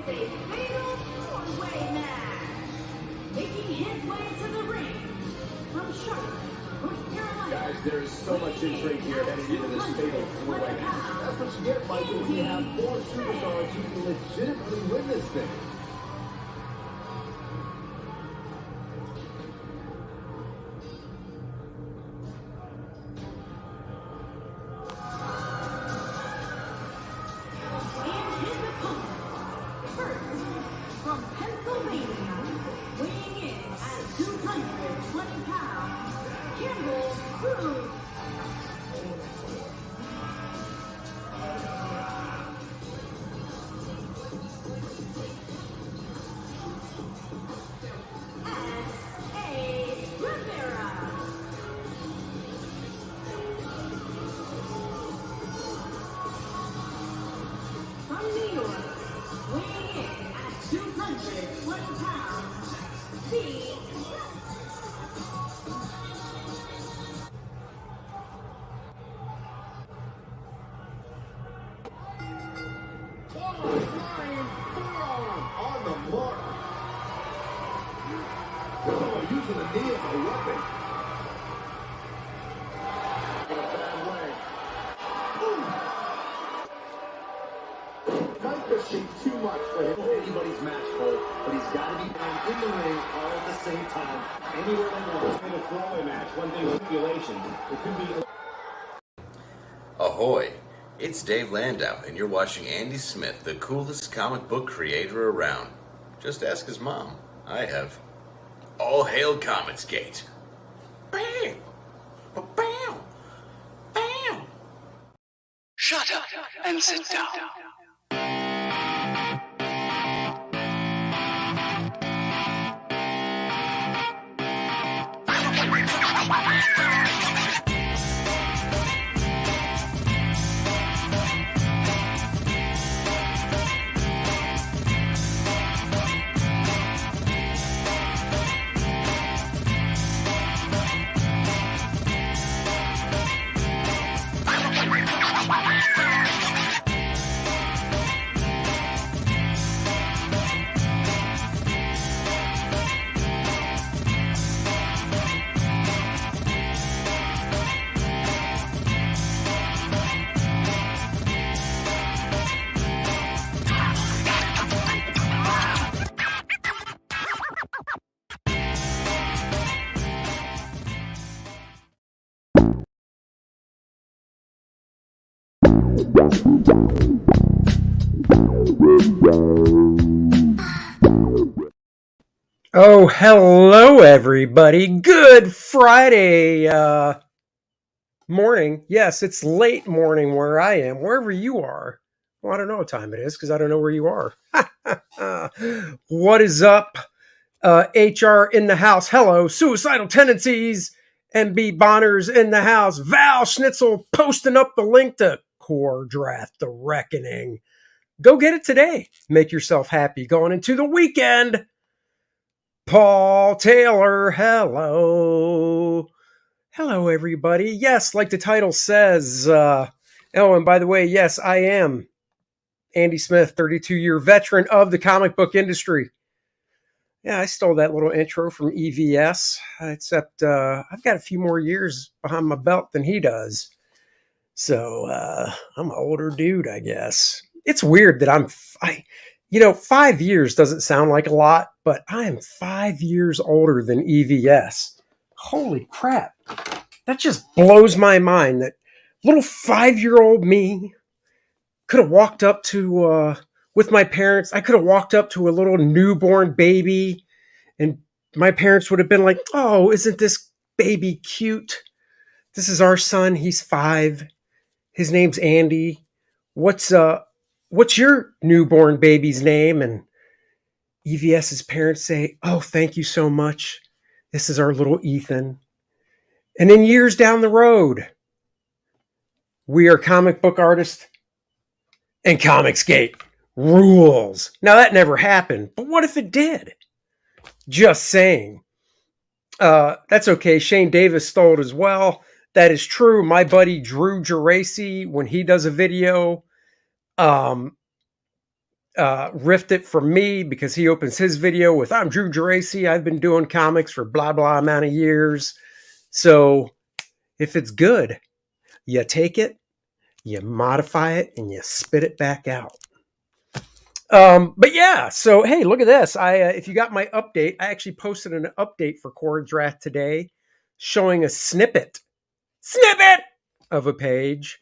a fatal four-way match. Making his way to the ring from Charlotte, North Carolina. Guys, there is so much intrigue here heading into this fatal four-way match. That's what you get, Michael, when you have four superstars who can legitimately win this thing. From Pennsylvania, weighing in at 220 pounds, Kor-Drath. From New York, weighing in at 220 pounds, the Flying forearm on the mark. Oh, using the knee as a weapon. In a bad way. Might just be too much for him. Anybody's match goal, but he's got to be playing in the ring all at the same time. Anywhere they want. It's been a throwaway match. One thing with stipulations. It could be. Ahoy! It's Dave Landau, and you're watching Andy Smith, the coolest comic book creator around. Just ask his mom. I have. All hail Comicsgate! Bam! Bam! Bam! Shut up and sit down. Oh, hello, everybody. Good Friday morning. Yes, it's late morning where I am, wherever you are. Well, I don't know what time it is because I don't know where you are. What is up? HR in the house. Hello. Suicidal Tendencies. MB Bonners in the house. Val Schnitzel posting up the link to Kor-Drath, The Reckoning. Go get it today. Make yourself happy going into the weekend. Paul Taylor, hello. Hello, everybody. Yes, like the title says. Oh, and by the way, yes, I am Andy Smith, 32-year veteran of the comic book industry. Yeah, I stole that little intro from EVS, except I've got a few more years behind my belt than he does. So I'm an older dude, I guess. It's weird that 5 years doesn't sound like a lot, but I am 5 years older than EVS. Holy crap. That just blows my mind that little 5-year-old me could have walked up to, with my parents, I could have walked up to a little newborn baby and my parents would have been like, oh, isn't this baby cute? This is our son. He's 5. His name's Andy. What's your newborn baby's name? And EVS's parents say, oh, thank you so much. This is our little Ethan. And then years down the road, we are comic book artists and Comicsgate rules. Now that never happened, but what if it did? Just saying. That's okay. Shane Davis stole it as well. That is true. My buddy Drew Geraci, when he does a video, riffed it from me because he opens his video with, I'm Drew Geraci. I've been doing comics for blah, blah amount of years. So if it's good, you take it, you modify it, and you spit it back out. But yeah, so hey, look at this. If you got my update, I actually posted an update for Kor-Drath today showing a snippet of a page.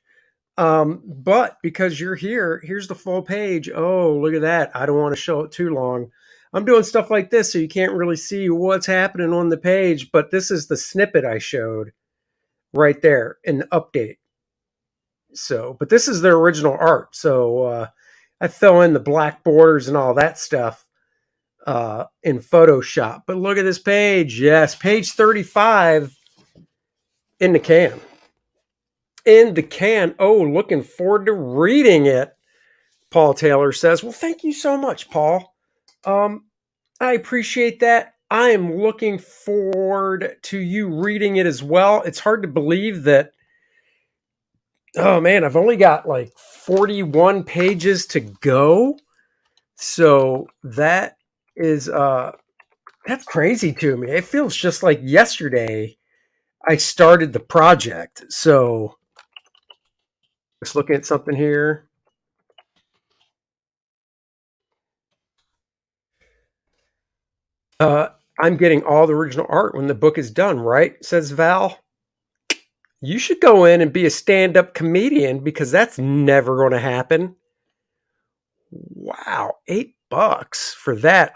But because you're here, here's the full page. Oh, look at that. I don't want to show it too long. I'm doing stuff like this so you can't really see what's happening on the page, but this is the snippet I showed right there in the update. So, but this is the original art. So, I fill in the black borders and all that stuff in Photoshop. But look at this page. Yes, page 35 in the can. In the can. Oh, looking forward to reading it, Paul Taylor says. Well, thank you so much, Paul. I appreciate that. I am looking forward to you reading it as well. It's hard to believe that, oh man, I've only got like 41 pages to go. So that is that's crazy to me. It feels just like yesterday I started the project. So just looking at something here. I'm getting all the original art when the book is done, right? Says Val. You should go in and be a stand-up comedian because that's never going to happen. Wow, $8 for that.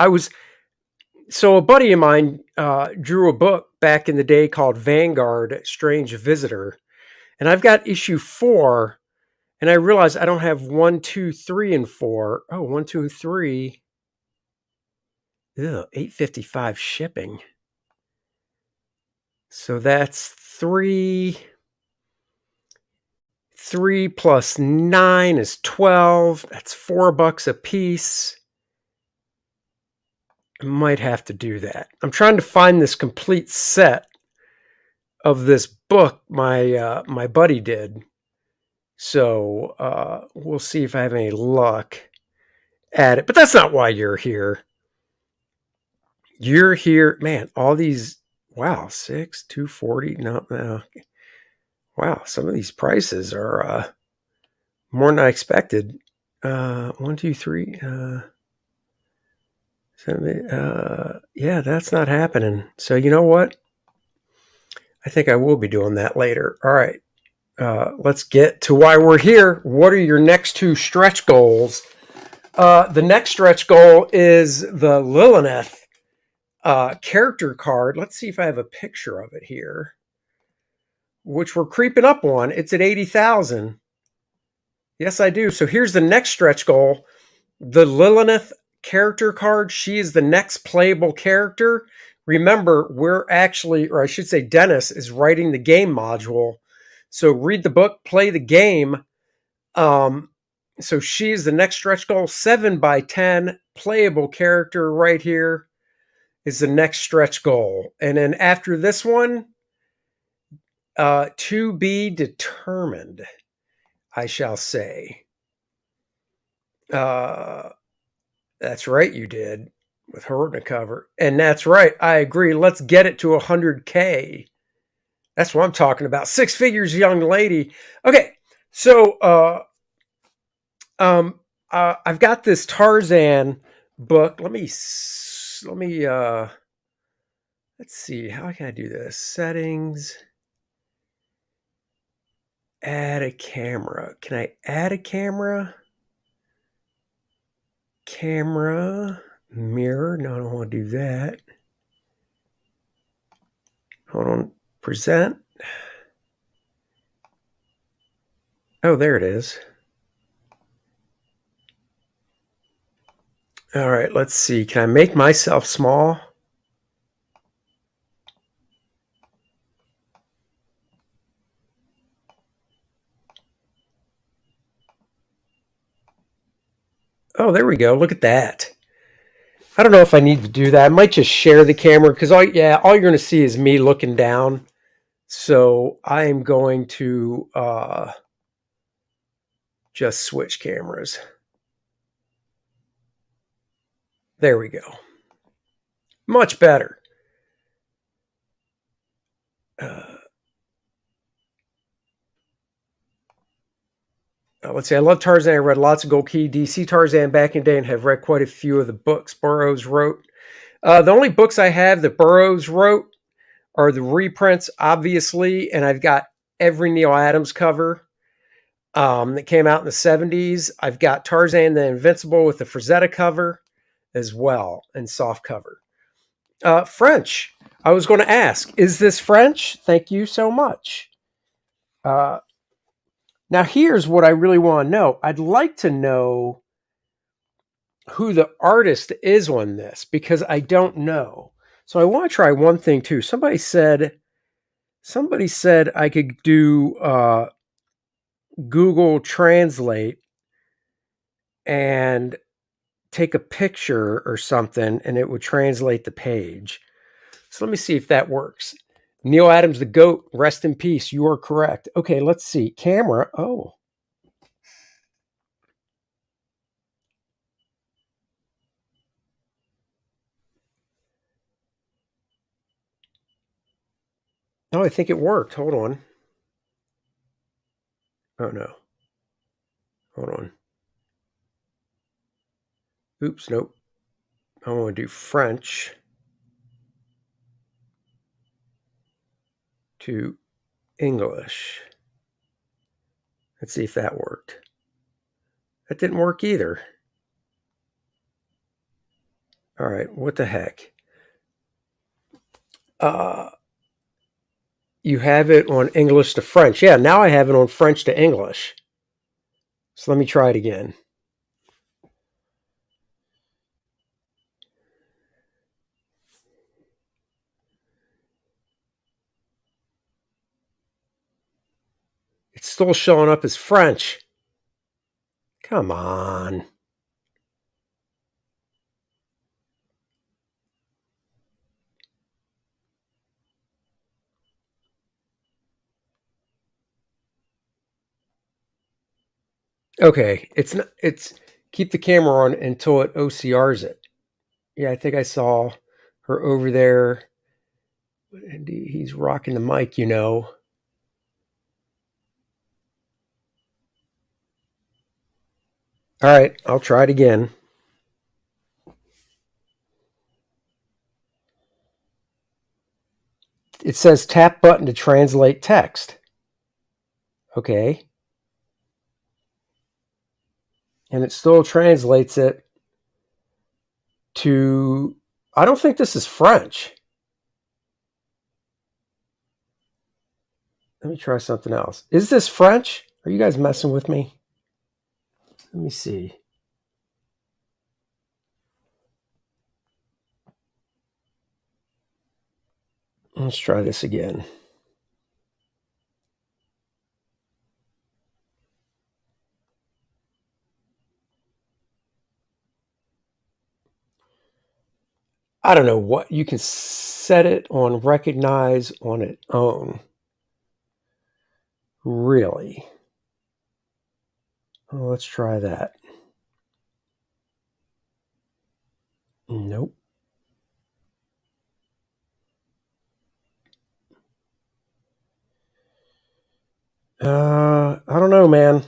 So a buddy of mine drew a book back in the day called Vanguard, Strange Visitor. And I've got issue 4, and I realized I don't have 1, 2, 3, and 4. Oh, 1, 2, 3. Ew, $8.55 shipping. So that's 3 plus 9 is 12. That's $4 a piece. I might have to do that. I'm trying to find this complete set of this book my buddy did. So we'll see if I have any luck at it. But that's not why you're here. You're here, man. All these, wow, 6, 240. No. Wow, some of these prices are more than I expected. 1, 2, 3. Yeah, that's not happening. So you know what? I think I will be doing that later. All right. Let's get to why we're here. What are your next 2 stretch goals? The next stretch goal is the Lilith character card. Let's see if I have a picture of it here, which we're creeping up on. It's at 80,000. Yes, I do. So here's the next stretch goal. The Lilith character card. She is the next playable character. Remember, we're actually, or I should say Dennis is writing the game module. So read the book, play the game. So she's the next stretch goal. 7x10 playable character right here is the next stretch goal. And then after this one, to be determined, I shall say. That's right, you did, with her on the cover. And that's right, I agree. Let's get it to 100K. That's what I'm talking about. 6 figures, young lady. Okay, so I've got this Tarzan book. Let me let's see, how can I do this? Settings. Add a camera. Can I add a camera? Camera, mirror. No, I don't want to do that. Hold on. Present. Oh, there it is. All right, let's see. Can I make myself small? Oh, there we go. Look at that. I don't know if I need to do that. I might just share the camera because all you're going to see is me looking down. So I am going to just switch cameras. There we go. Much better. Let's see. I love Tarzan. I read lots of Gold Key, DC Tarzan back in the day, and have read quite a few of the books Burroughs wrote. The only books I have that Burroughs wrote are the reprints, obviously, and I've got every Neil Adams cover that came out in the 70s. I've got Tarzan the Invincible with the Frazetta cover as well, and soft cover. French. I was going to ask, is this French? Thank you so much. Now, here's what I really want to know. I'd like to know who the artist is on this, because I don't know. So I want to try one thing too. Somebody said I could do Google Translate and take a picture or something, and it would translate the page. So let me see if that works. Neil Adams, the GOAT, rest in peace. You are correct. Okay, let's see. Camera. Oh. Oh, I think it worked. Hold on. Oh, no. Hold on. Oops, nope. I want to do French to English. Let's see if that worked. That didn't work either. All right, what the heck? You have it on English to French. Yeah, now I have it on French to English. So let me try it again. It's still showing up as French. Come on. Okay, it's keep the camera on until it OCRs it. Yeah, I think I saw her over there. And he's rocking the mic, you know. All right, I'll try it again. It says tap button to translate text. Okay. And it still translates it to, I don't think this is French. Let me try something else. Is this French? Are you guys messing with me? Let me see. Let's try this again. I don't know what you can set it on recognize on its own. Really? Oh, let's try that. Nope. I don't know, man.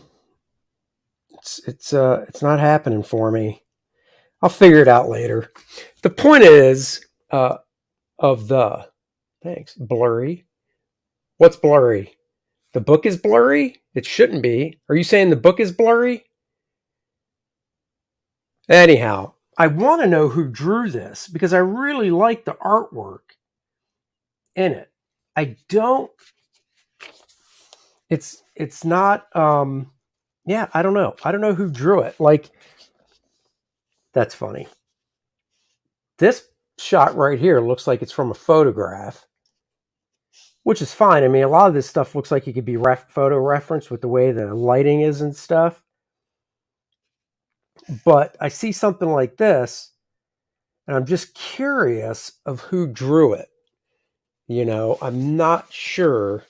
It's not happening for me. I'll figure it out later. The point is, of the thanks blurry. What's blurry? The book is blurry? It shouldn't be. Are you saying the book is blurry? Anyhow, I want to know who drew this because I really like the artwork in it. I don't. It's not. Yeah, I don't know. I don't know who drew it. Like, that's funny. This shot right here looks like it's from a photograph, which is fine. I mean, a lot of this stuff looks like it could be photo reference with the way the lighting is and stuff. But I see something like this, and I'm just curious of who drew it. You know, I'm not sure.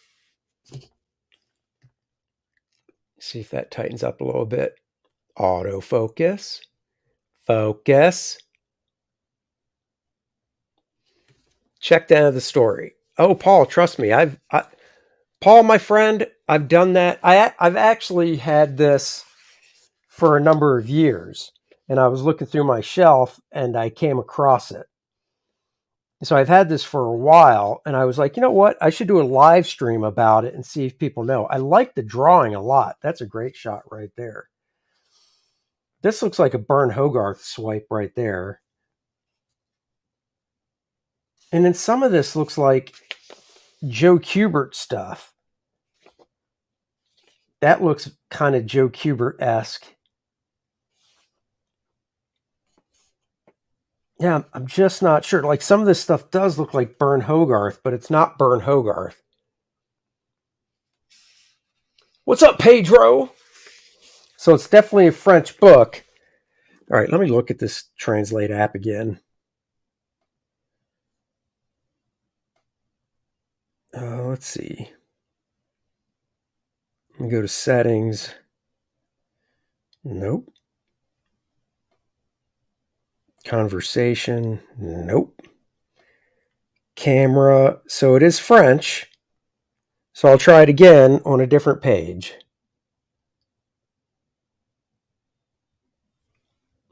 See if that tightens up a little bit. Autofocus. Focus. Check the end of the story. Oh, Paul, trust me. Paul, my friend, I've done that. I've actually had this for a number of years, and I was looking through my shelf and I came across it. So I've had this for a while, and I was like, you know what? I should do a live stream about it and see if people know. I like the drawing a lot. That's a great shot right there. This looks like a Bern Hogarth swipe right there. And then some of this looks like Joe Kubert stuff. That looks kind of Joe Kubert-esque. Yeah, I'm just not sure. Like some of this stuff does look like Bern Hogarth, but it's not Bern Hogarth. What's up, Pedro? So it's definitely a French book. All right, let me look at this Translate app again. Let's see. Let me go to settings. Nope. Conversation. Nope. Camera. So it is French. So I'll try it again on a different page.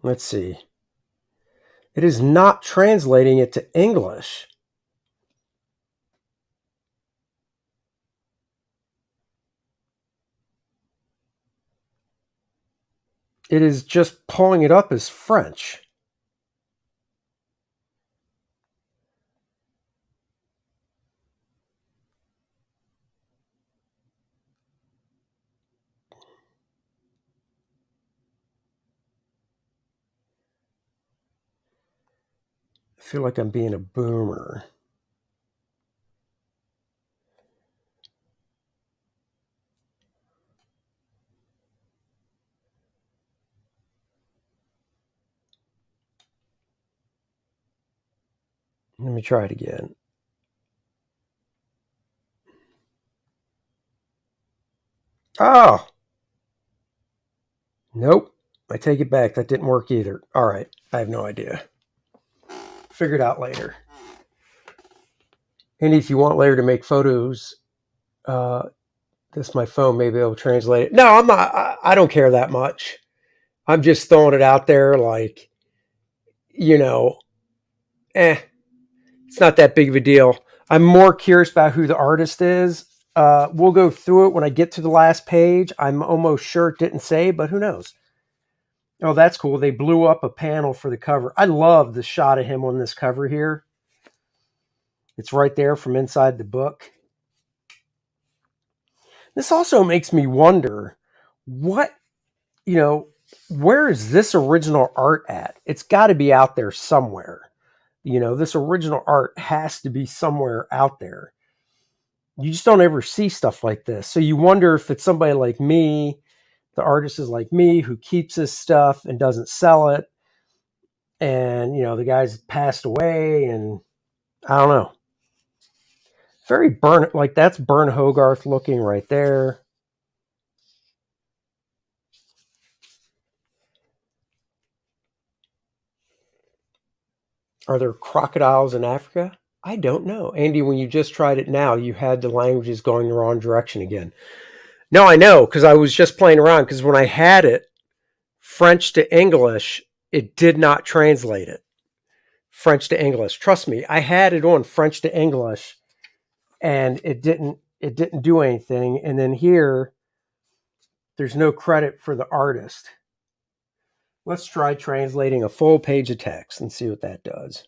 Let's see. It is not translating it to English. It is just pulling it up as French. I feel like I'm being a boomer. Let me try it again. Oh! Nope. I take it back. That didn't work either. All right. I have no idea. Figure it out later. And if you want later to make photos, this my phone, maybe it'll translate it. No, I'm not. I don't care that much. I'm just throwing it out there like, it's not that big of a deal. I'm more curious about who the artist is. We'll go through it when I get to the last page. I'm almost sure it didn't say, but who knows? Oh, that's cool. They blew up a panel for the cover. I love the shot of him on this cover here. It's right there from inside the book. This also makes me wonder where is this original art at? It's got to be out there somewhere. This original art has to be somewhere out there. You just don't ever see stuff like this. So you wonder if it's somebody like me, the artist is like me, who keeps this stuff and doesn't sell it. And, the guy's passed away, and I don't know. Very Bern, like that's Bern Hogarth looking right there. Are there crocodiles in Africa? I don't know. Andy, when you just tried it now, you had the languages going the wrong direction again. No, I know, because I was just playing around, because when I had it, French to English, it did not translate it. French to English. Trust me, I had it on French to English, and it didn't do anything. And then here, there's no credit for the artist. Let's try translating a full page of text and see what that does.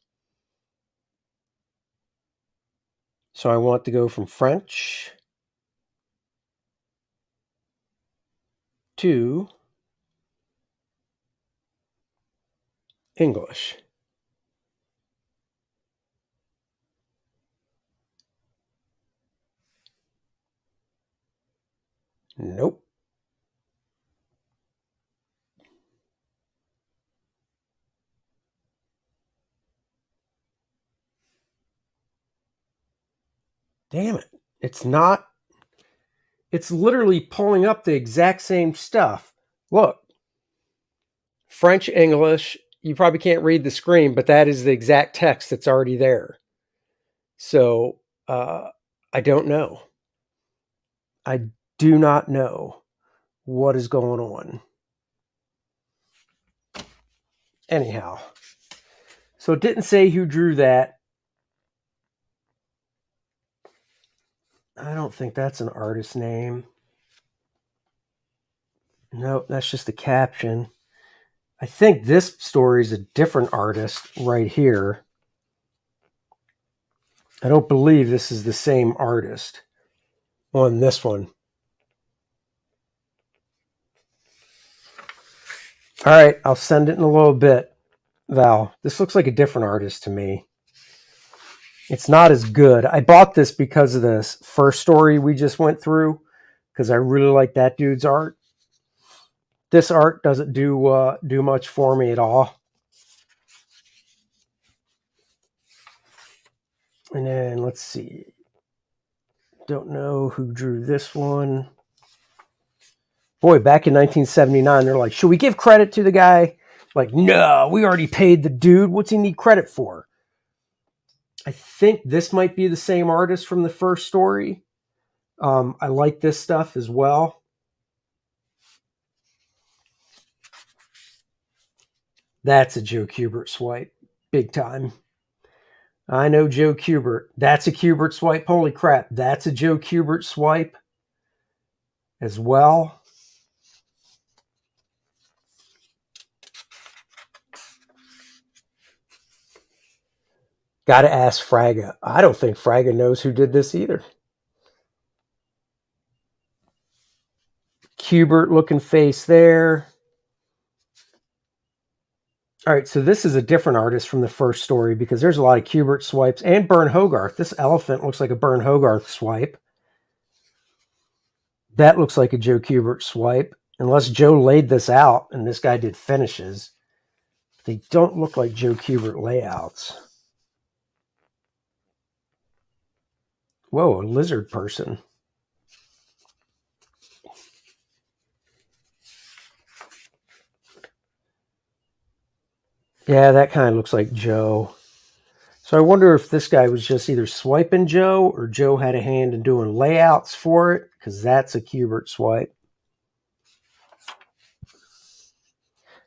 So I want to go from French to English. Nope. Damn it. It's not. It's literally pulling up the exact same stuff. Look. French, English. You probably can't read the screen, but that is the exact text that's already there. So I don't know. I do not know what is going on. Anyhow, so it didn't say who drew that. I don't think that's an artist name. Nope, that's just the caption. I think this story is a different artist right here. I don't believe this is the same artist on this one. All right, I'll send it in a little bit, Val. This looks like a different artist to me. It's not as good. I bought this because of this first story we just went through, because I really like that dude's art. This art doesn't do much for me at all. And then let's see. Don't know who drew this one. Boy, back in 1979, they're like, should we give credit to the guy? Like, no, we already paid the dude. What's he need credit for? I think this might be the same artist from the first story. I like this stuff as well. That's a Joe Kubert swipe. Big time. I know Joe Kubert. That's a Kubert swipe. Holy crap. That's a Joe Kubert swipe as well. Got to ask Fraga. I don't think Fraga knows who did this either. Kubert looking face there. All right, so this is a different artist from the first story because there's a lot of Kubert swipes and Bern Hogarth. This elephant looks like a Bern Hogarth swipe. That looks like a Joe Kubert swipe, unless Joe laid this out and this guy did finishes. They don't look like Joe Kubert layouts. Whoa, a lizard person. Yeah, that kind of looks like Joe. So I wonder if this guy was just either swiping Joe or Joe had a hand in doing layouts for it, because that's a Kubert swipe.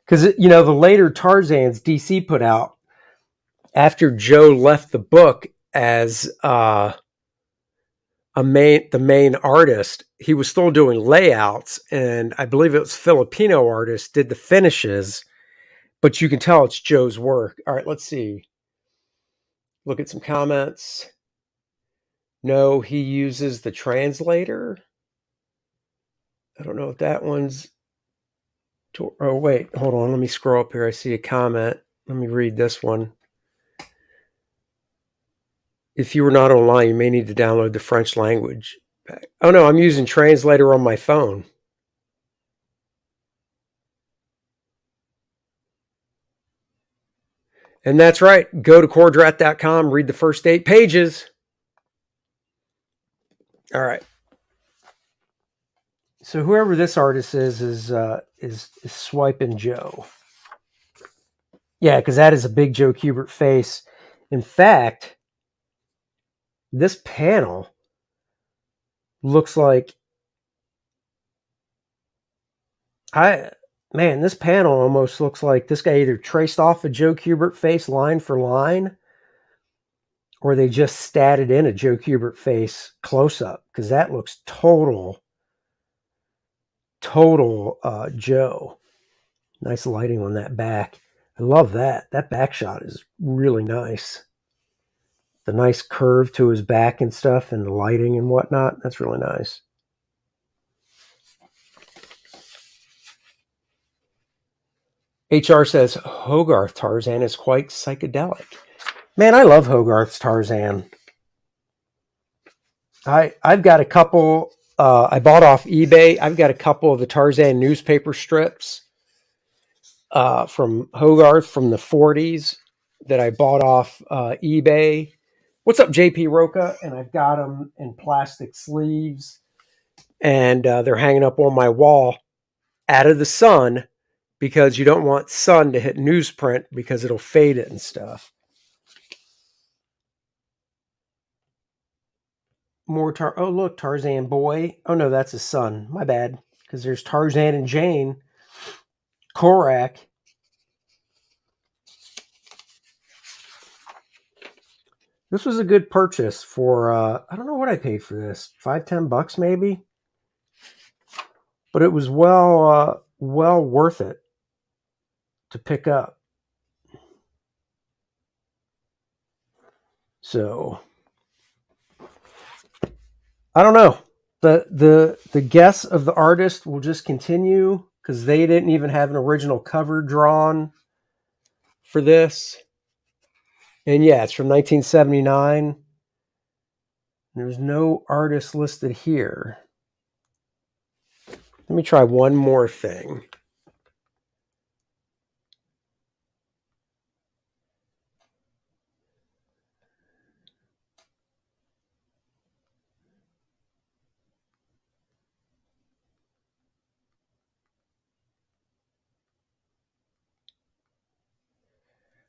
Because, you know, the later Tarzans DC put out, after Joe left the book as the main artist, he was still doing layouts, and I believe it was Filipino artist did the finishes, but you can tell it's Joe's work. All right, let's see. Look at some comments. No, he uses the translator. I don't know if that one's... Oh, wait, hold on. Let me scroll up here. I see a comment. Let me read this one. If you were not online, you may need to download the French language pack. Oh, no, I'm using translator on my phone. And that's right. Go to Kor-Drath.com, read the first 8 pages. All right. So whoever this artist is swiping Joe. Yeah, because that is a big Joe Kubert face. In fact, this panel looks like this panel almost looks like this guy either traced off a Joe Kubert face line for line, or they just statted in a Joe Kubert face close up, because that looks total Joe. Nice lighting on that back. I love that. That back shot is really nice. The nice curve to his back and stuff, and the lighting and whatnot. That's really nice. HR says Hogarth Tarzan is quite psychedelic. Man, I love Hogarth's Tarzan. I've got a couple. I bought off eBay. I've got a couple of the Tarzan newspaper strips from Hogarth from the 40s that I bought off eBay. What's up, JP Roca? And I've got them in plastic sleeves, and they're hanging up on my wall out of the sun, because you don't want sun to hit newsprint because it'll fade it and stuff. Oh, look, Tarzan boy. Oh, no, that's his son. My bad. Because there's Tarzan and Jane. Korak. This was a good purchase for, I don't know what I paid for this. $5-10 maybe? But it was well worth it to pick up. So, I don't know. The guess of the artist will just continue because they didn't even have an original cover drawn for this. And yeah, it's from 1979. There's no artist listed here. Let me try one more thing.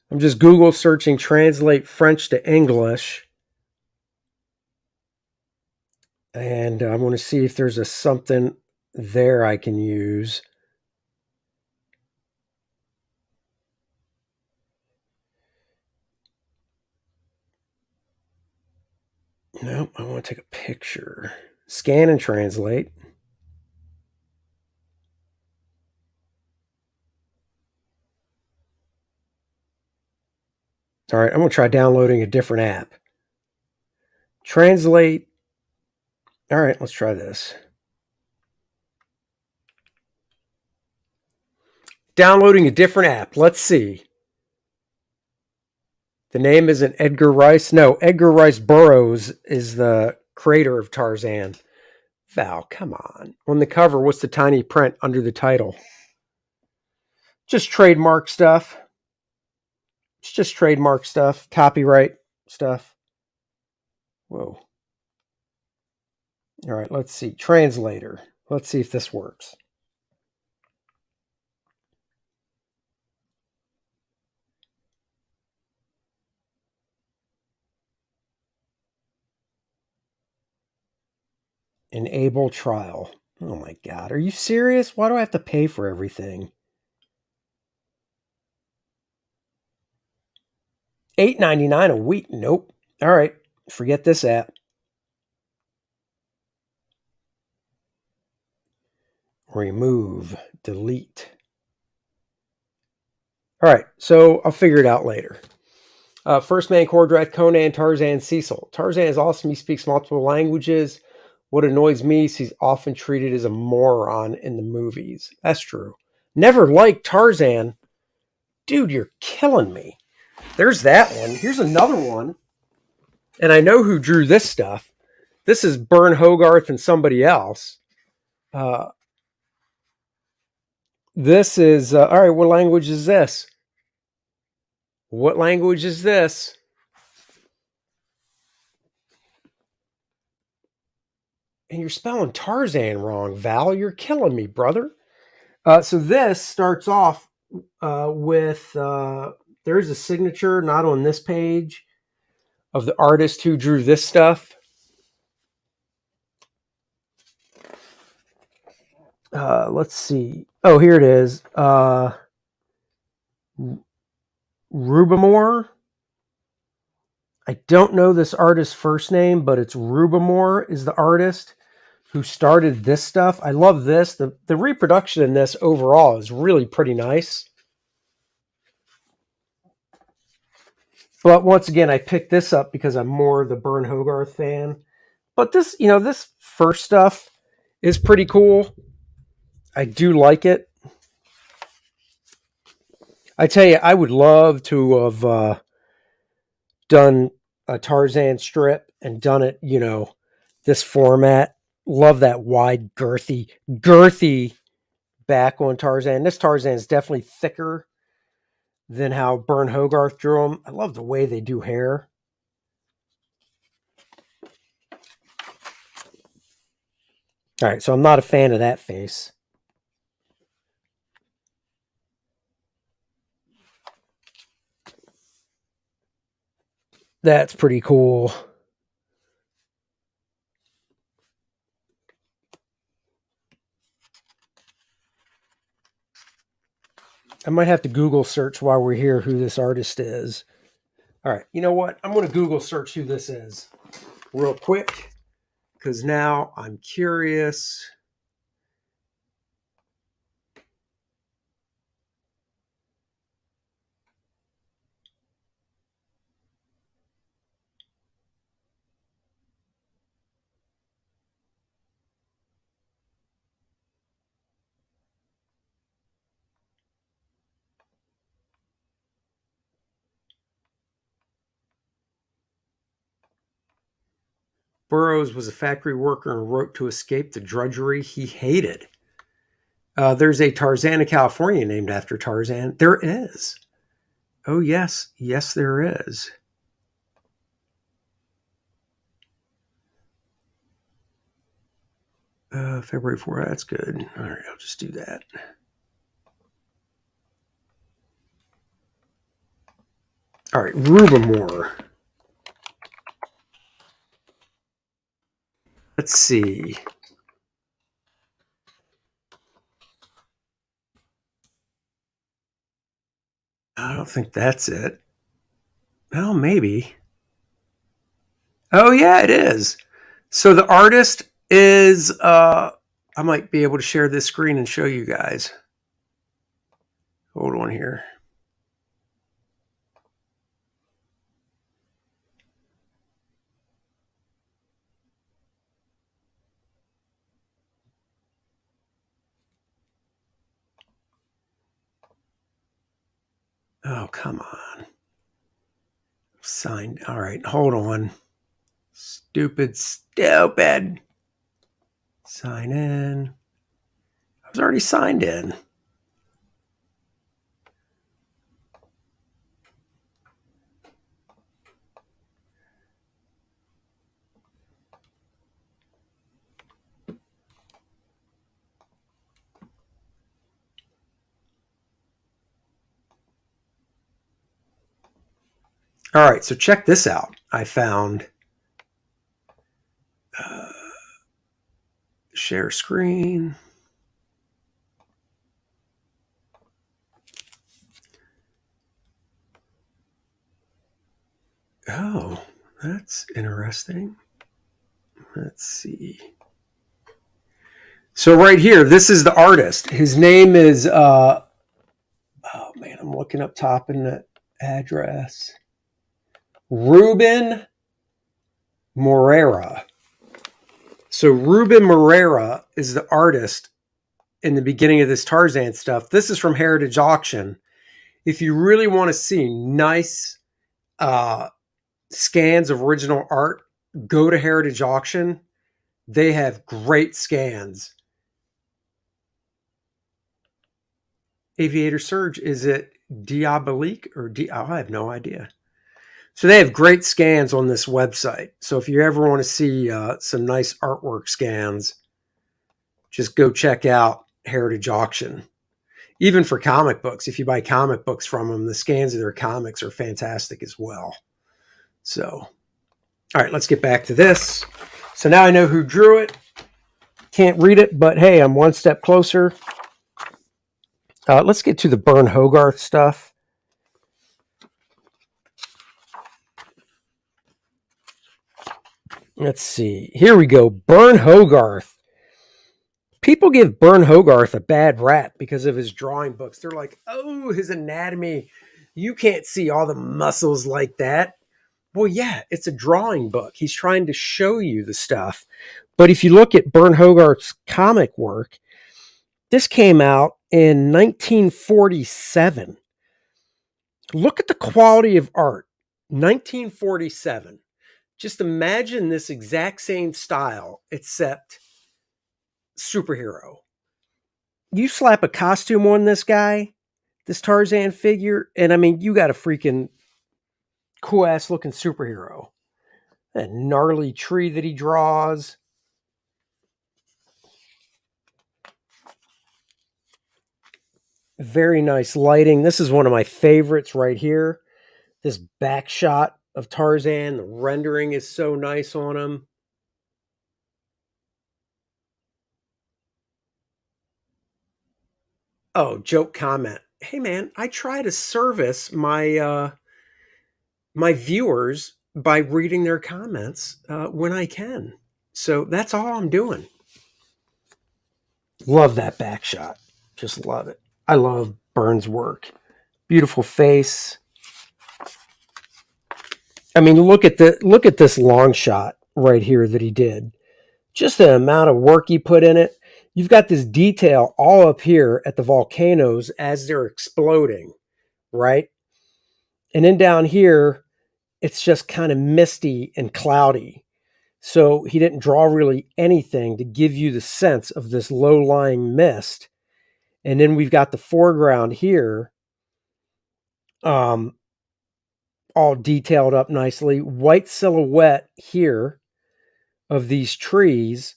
I'm just Google searching translate French to English. And I'm going to see if there's something there I can use. Nope, I want to take a picture. Scan and translate. All right, I'm going to try downloading a different app. Translate. All right, let's try this. Downloading a different app. Let's see. The name isn't Edgar Rice. No, Edgar Rice Burroughs is the creator of Tarzan. Val, come on. On the cover, what's the tiny print under the title? Just trademark stuff. It's just trademark stuff. Copyright stuff. Whoa. All right, let's see. Translator. Let's see if this works. Enable trial. Oh my God. Are you serious? Why do I have to pay for everything? $8.99 a week. Nope. All right. Forget this app. Remove. Delete. All right. So I'll figure it out later. First man, Kor-Drath, Conan, Tarzan, Cecil. Tarzan is awesome. He speaks multiple languages. What annoys me is he's often treated as a moron in the movies. That's true. Never liked Tarzan. Dude, you're killing me. There's that one. Here's another one. And I know who drew this stuff. This is Bern Hogarth and somebody else. This is, all right, what language is this? What language is this? And you're spelling Tarzan wrong, Val. You're killing me, brother. So this starts off with, there's a signature, not on this page, of the artist who drew this stuff. Let's see. Oh, here it is. Rubamore. I don't know this artist's first name, but it's Rubamore is the artist who started this stuff. I love this. The reproduction in this overall is really pretty nice. But once again, I picked this up because I'm more the Bern Hogarth fan. But this, this first stuff is pretty cool. I do like it. I tell you, I would love to have done a Tarzan strip and done it, this format. Love that wide, girthy back on Tarzan. This Tarzan is definitely thicker than how Bern Hogarth drew him. I love the way they do hair. All right, so I'm not a fan of that face. That's pretty cool. I might have to Google search while we're here who this artist is. All right, you know what? I'm going to Google search who this is real quick because now I'm curious. Burroughs was a factory worker and wrote to escape the drudgery he hated. There's a Tarzan in California named after Tarzan. There is. Oh, yes. Yes, there is. February 4th. That's good. All right, I'll just do that. All right, Rubamore. Let's see. I don't think that's it. Oh, maybe. Oh, yeah, it is. So the artist is, I might be able to share this screen and show you guys. Hold on here. Oh, come on. Signed. All right, hold on. Stupid. Sign in. I was already signed in. All right, so check this out. I found share screen. Oh, that's interesting. Let's see. So right here, this is the artist. His name is, oh man, I'm looking up top in the address. Ruben Morera. So Ruben Morera is the artist in the beginning of this Tarzan stuff. This is from Heritage Auction. If you really want to see nice scans of original art, go to Heritage Auction. They have great scans. Aviator Surge, is it Diabolique or I have no idea. So they have great scans on this website. So if you ever want to see some nice artwork scans, just go check out Heritage Auction. Even for comic books, if you buy comic books from them, the scans of their comics are fantastic as well. So, all right, let's get back to this. So now I know who drew it. Can't read it, but hey, I'm one step closer. Let's get to the Burn Hogarth stuff. Let's see. Here we go. Burn Hogarth. People give Burn Hogarth a bad rap because of his drawing books. They're like, oh, his anatomy. You can't see all the muscles like that. Well, yeah, it's a drawing book. He's trying to show you the stuff. But if you look at Burn Hogarth's comic work, this came out in 1947. Look at the quality of art. 1947. Just imagine this exact same style, except superhero. You slap a costume on this guy, this Tarzan figure, and I mean, you got a freaking cool ass looking superhero. That gnarly tree that he draws. Very nice lighting. This is one of my favorites right here. This back shot of Tarzan. The rendering is so nice on him. Oh, joke comment. hey man, I try to service my viewers by reading their comments when I can. So that's all I'm doing. Love that back shot. Just love it. I love Burns' work. Beautiful face. I mean, look at this long shot right here that he did. Just the amount of work he put in it. You've got this detail all up here at the volcanoes as they're exploding, right? And then down here, it's just kind of misty and cloudy. So he didn't draw really anything to give you the sense of this low-lying mist. And then we've got the foreground here, all detailed up nicely. White silhouette here of these trees,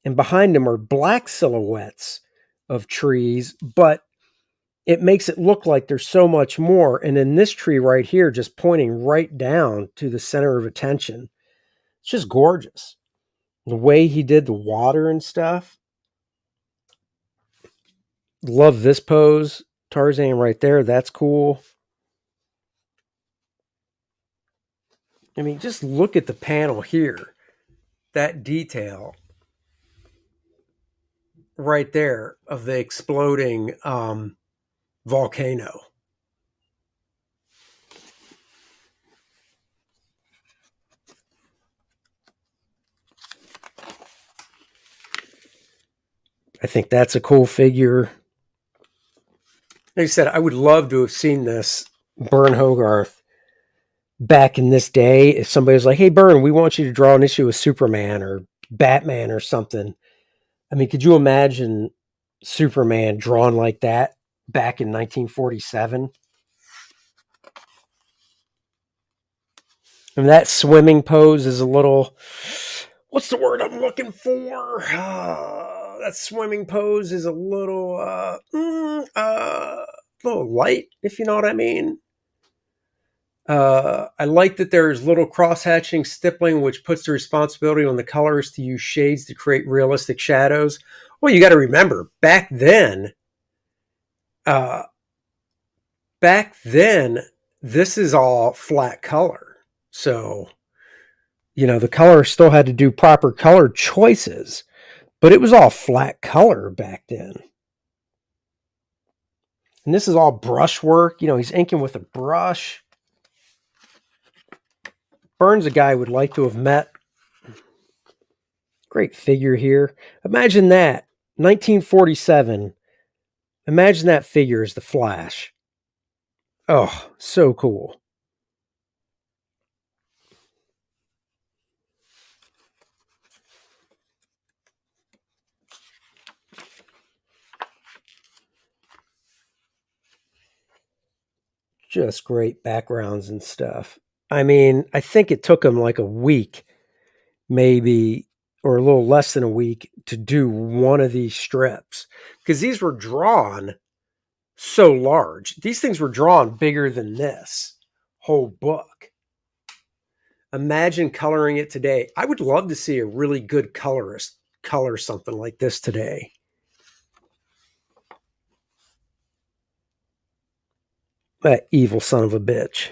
and behind them are black silhouettes of trees, but it makes it look like there's so much more. And then this tree right here, just pointing right down to the center of attention. It's just gorgeous. The way he did the water and stuff. Love this pose. Tarzan right there. That's cool. I mean, just look at the panel here. That detail right there of the exploding volcano. I think that's a cool figure. Like I said, I would love to have seen this Bern Hogarth back in this day. If somebody was like, hey, Bern, we want you to draw an issue of Superman or Batman or something. I mean, could you imagine Superman drawn like that back in 1947? And that swimming pose is a little, what's the word I'm looking for? That swimming pose is a little light, if you know what I mean. I like that there's little cross-hatching stippling, which puts the responsibility on the colorist to use shades to create realistic shadows. Well, you got to remember, back then, this is all flat color. So, the colorist still had to do proper color choices, but it was all flat color back then. And this is all brush work. He's inking with a brush. Bern's a guy I would like to have met. Great figure here. Imagine that. 1947. Imagine that figure as the Flash. Oh, so cool. Just great backgrounds and stuff. I mean, I think it took him like a week, maybe, or a little less than a week to do one of these strips, because these were drawn so large. These things were drawn bigger than this whole book. Imagine coloring it today. I would love to see a really good colorist color something like this today. That evil son of a bitch.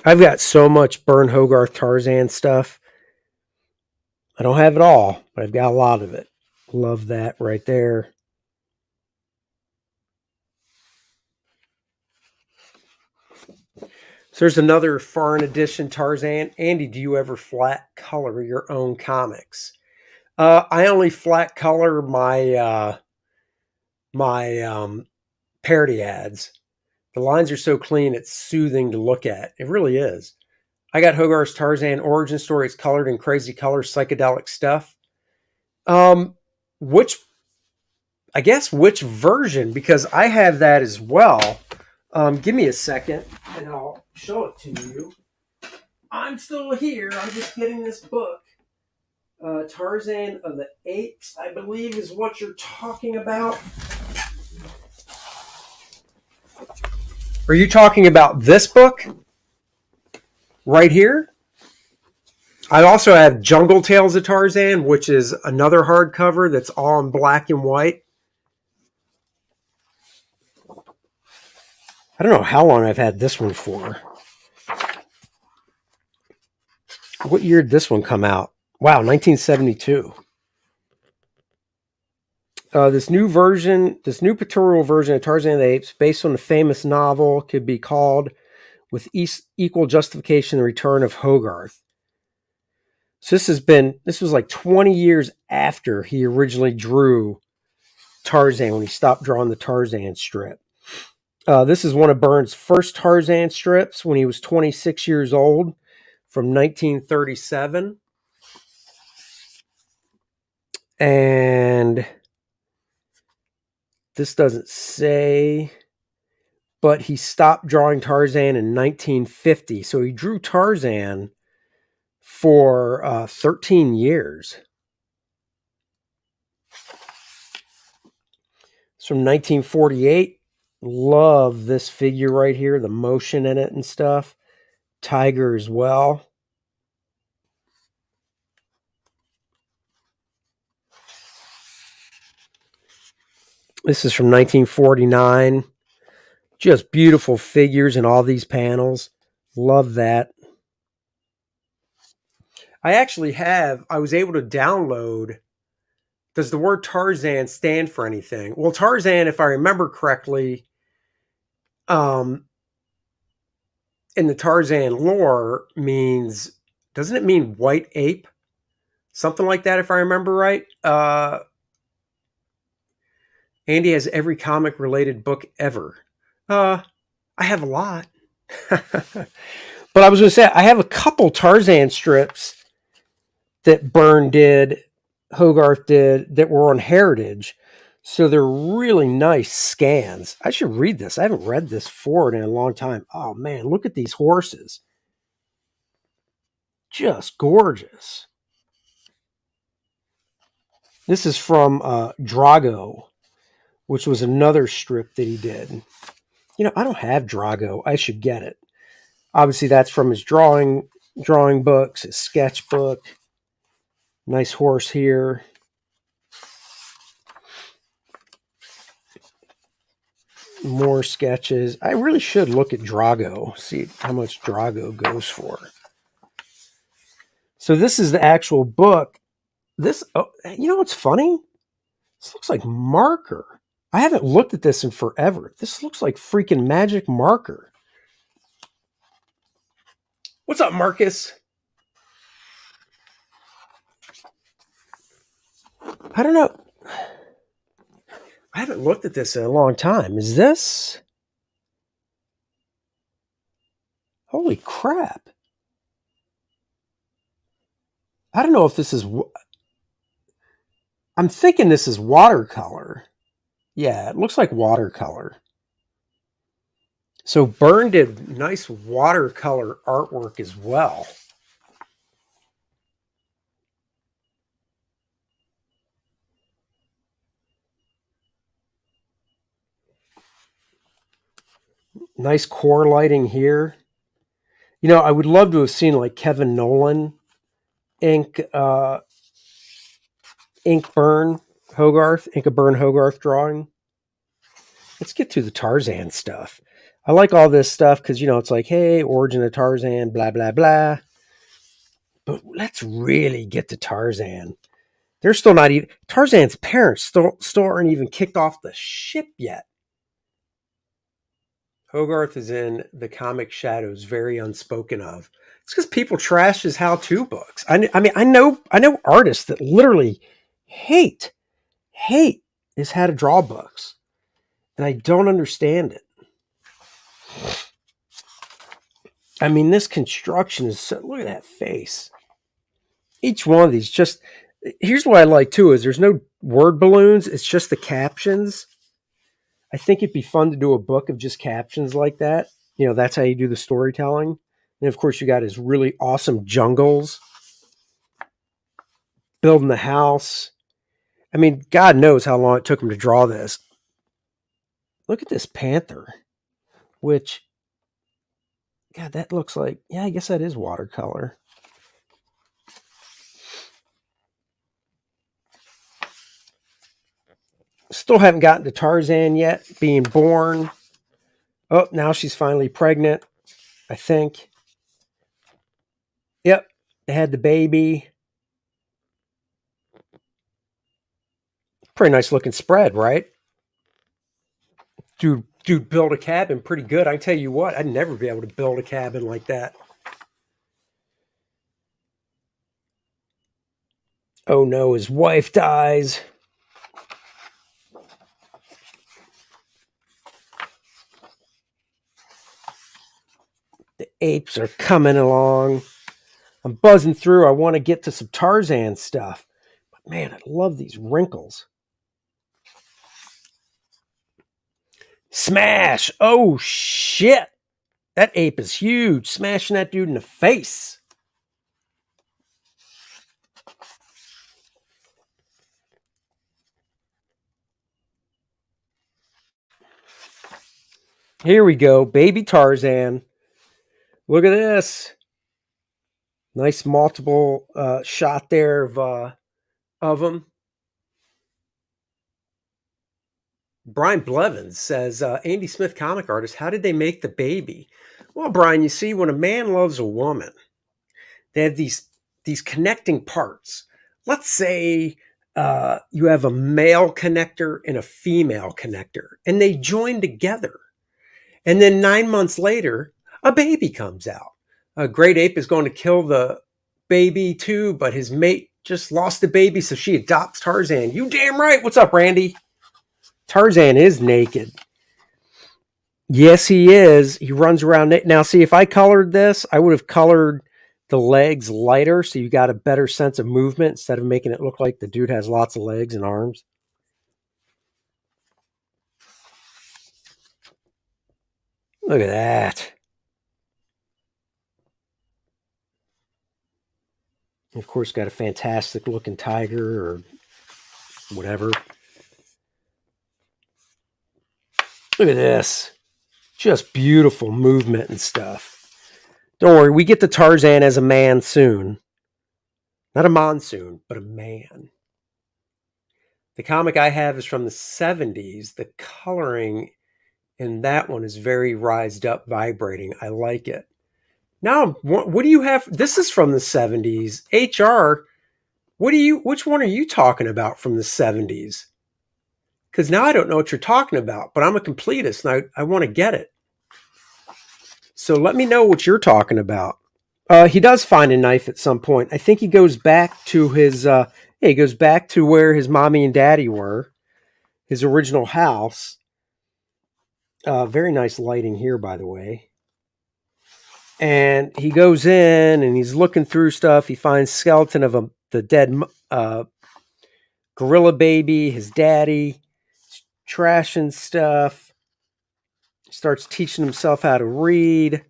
I've got so much Bern Hogarth Tarzan stuff. I don't have it all, but I've got a lot of it. Love that right there. So there's another foreign edition Tarzan. Andy, do you ever flat color your own comics? I only flat color my parody ads. The lines are so clean, it's soothing to look at. It really is. I got Hogarth's Tarzan origin story. It's colored in crazy colors, psychedelic stuff. Which version? Because I have that as well. Give me a second and I'll show it to you. I'm still here. I'm just getting this book. Tarzan of the Apes, I believe, is what you're talking about. Are you talking about this book? Right here? I also have Jungle Tales of Tarzan, which is another hardcover that's all in black and white. I don't know how long I've had this one for. What year did this one come out? Wow, 1972. This new pictorial version of Tarzan of the Apes, based on the famous novel, could be called, with equal justification, The Return of Hogarth. So this was like 20 years after he originally drew Tarzan, when he stopped drawing the Tarzan strip. This is one of Byrne's first Tarzan strips when he was 26 years old, from 1937. And this doesn't say, but he stopped drawing Tarzan in 1950. So he drew Tarzan for 13 years. It's from 1948. Love this figure right here, the motion in it and stuff. Tiger as well. This is from 1949. Just beautiful figures in all these panels. Love that. I was able to download. Does the word Tarzan stand for anything? Well, Tarzan, if I remember correctly, in the Tarzan lore means, doesn't it mean white ape? Something like that, if I remember right. Andy has every comic related book ever. I have a lot. But I was going to say, I have a couple Tarzan strips that Hogarth did, that were on Heritage. So they're really nice scans. I should read this. I haven't read this forward in a long time. Oh man, look at these horses. Just gorgeous. This is from Drago, which was another strip that he did. I don't have Drago. I should get it. Obviously, that's from his drawing books, his sketchbook. Nice horse here. More sketches. I really should look at Drago, see how much Drago goes for. So this is the actual book. What's funny? This looks like marker. I haven't looked at this in forever. This looks like freaking magic marker. What's up, Marcus? I don't know. I haven't looked at this in a long time. Is this? Holy crap. I don't know if this is... I'm thinking this is watercolor. Yeah, it looks like watercolor. So Byrne did nice watercolor artwork as well. Nice core lighting here. I would love to have seen like Kevin Nolan ink Byrne Hogarth drawing. Let's get to the Tarzan stuff. I like all this stuff because, it's like, hey, origin of Tarzan, blah, blah, blah. But let's really get to Tarzan. They're still not even... Tarzan's parents still aren't even kicked off the ship yet. Hogarth is in the comic shadows, very unspoken of. It's because people trash his how-to books. I know artists that literally hate his how to draw books. And I don't understand it. This construction is so... Look at that face. Each one of these just... Here's what I like, too, is there's no word balloons. It's just the captions. I think it'd be fun to do a book of just captions like that. That's how you do the storytelling. And, of course, you got his really awesome jungles. Building the house. God knows how long it took him to draw this. Look at this panther, which... God, that looks like... Yeah, I guess that is watercolor. Still haven't gotten to Tarzan yet, being born. Oh, now she's finally pregnant, I think. Yep, they had the baby. Pretty nice looking spread, right? Dude built a cabin pretty good. I tell you what, I'd never be able to build a cabin like that. Oh no, his wife dies. The apes are coming along. I'm buzzing through. I want to get to some Tarzan stuff. But man, I love these wrinkles. Smash! Oh shit! That ape is huge. Smashing that dude in the face. Here we go. Baby Tarzan. Look at this. Nice multiple shot there of him. Brian Blevins says, Andy Smith comic artist, how did they make the baby? Well, Brian, you see, when a man loves a woman, they have these connecting parts. Let's say you have a male connector and a female connector, and they join together. And then 9 months later, a baby comes out. A great ape is going to kill the baby too, but his mate just lost the baby, so she adopts Tarzan. You damn right. What's up, Randy? Tarzan is naked. Yes, he is. He runs around. Now, see, if I colored this, I would have colored the legs lighter so you got a better sense of movement instead of making it look like the dude has lots of legs and arms. Look at that. Of course, got a fantastic looking tiger or whatever. Look at this. Just beautiful movement and stuff. Don't worry, we get to Tarzan as a man soon. Not a monsoon, but a man. The comic I have is from the 70s. The coloring in that one is very rised up, vibrating. I like it. Now, what do you have? This is from the 70s. HR, which one are you talking about from the 70s? Because now I don't know what you're talking about, but I'm a completist and I want to get it. So let me know what you're talking about. He does find a knife at some point. I think he goes back to he goes back to where his mommy and daddy were, his original house. Very nice lighting here, by the way. And he goes in and he's looking through stuff. He finds skeleton of the dead gorilla baby, his daddy, trashing stuff. Starts teaching himself how to read.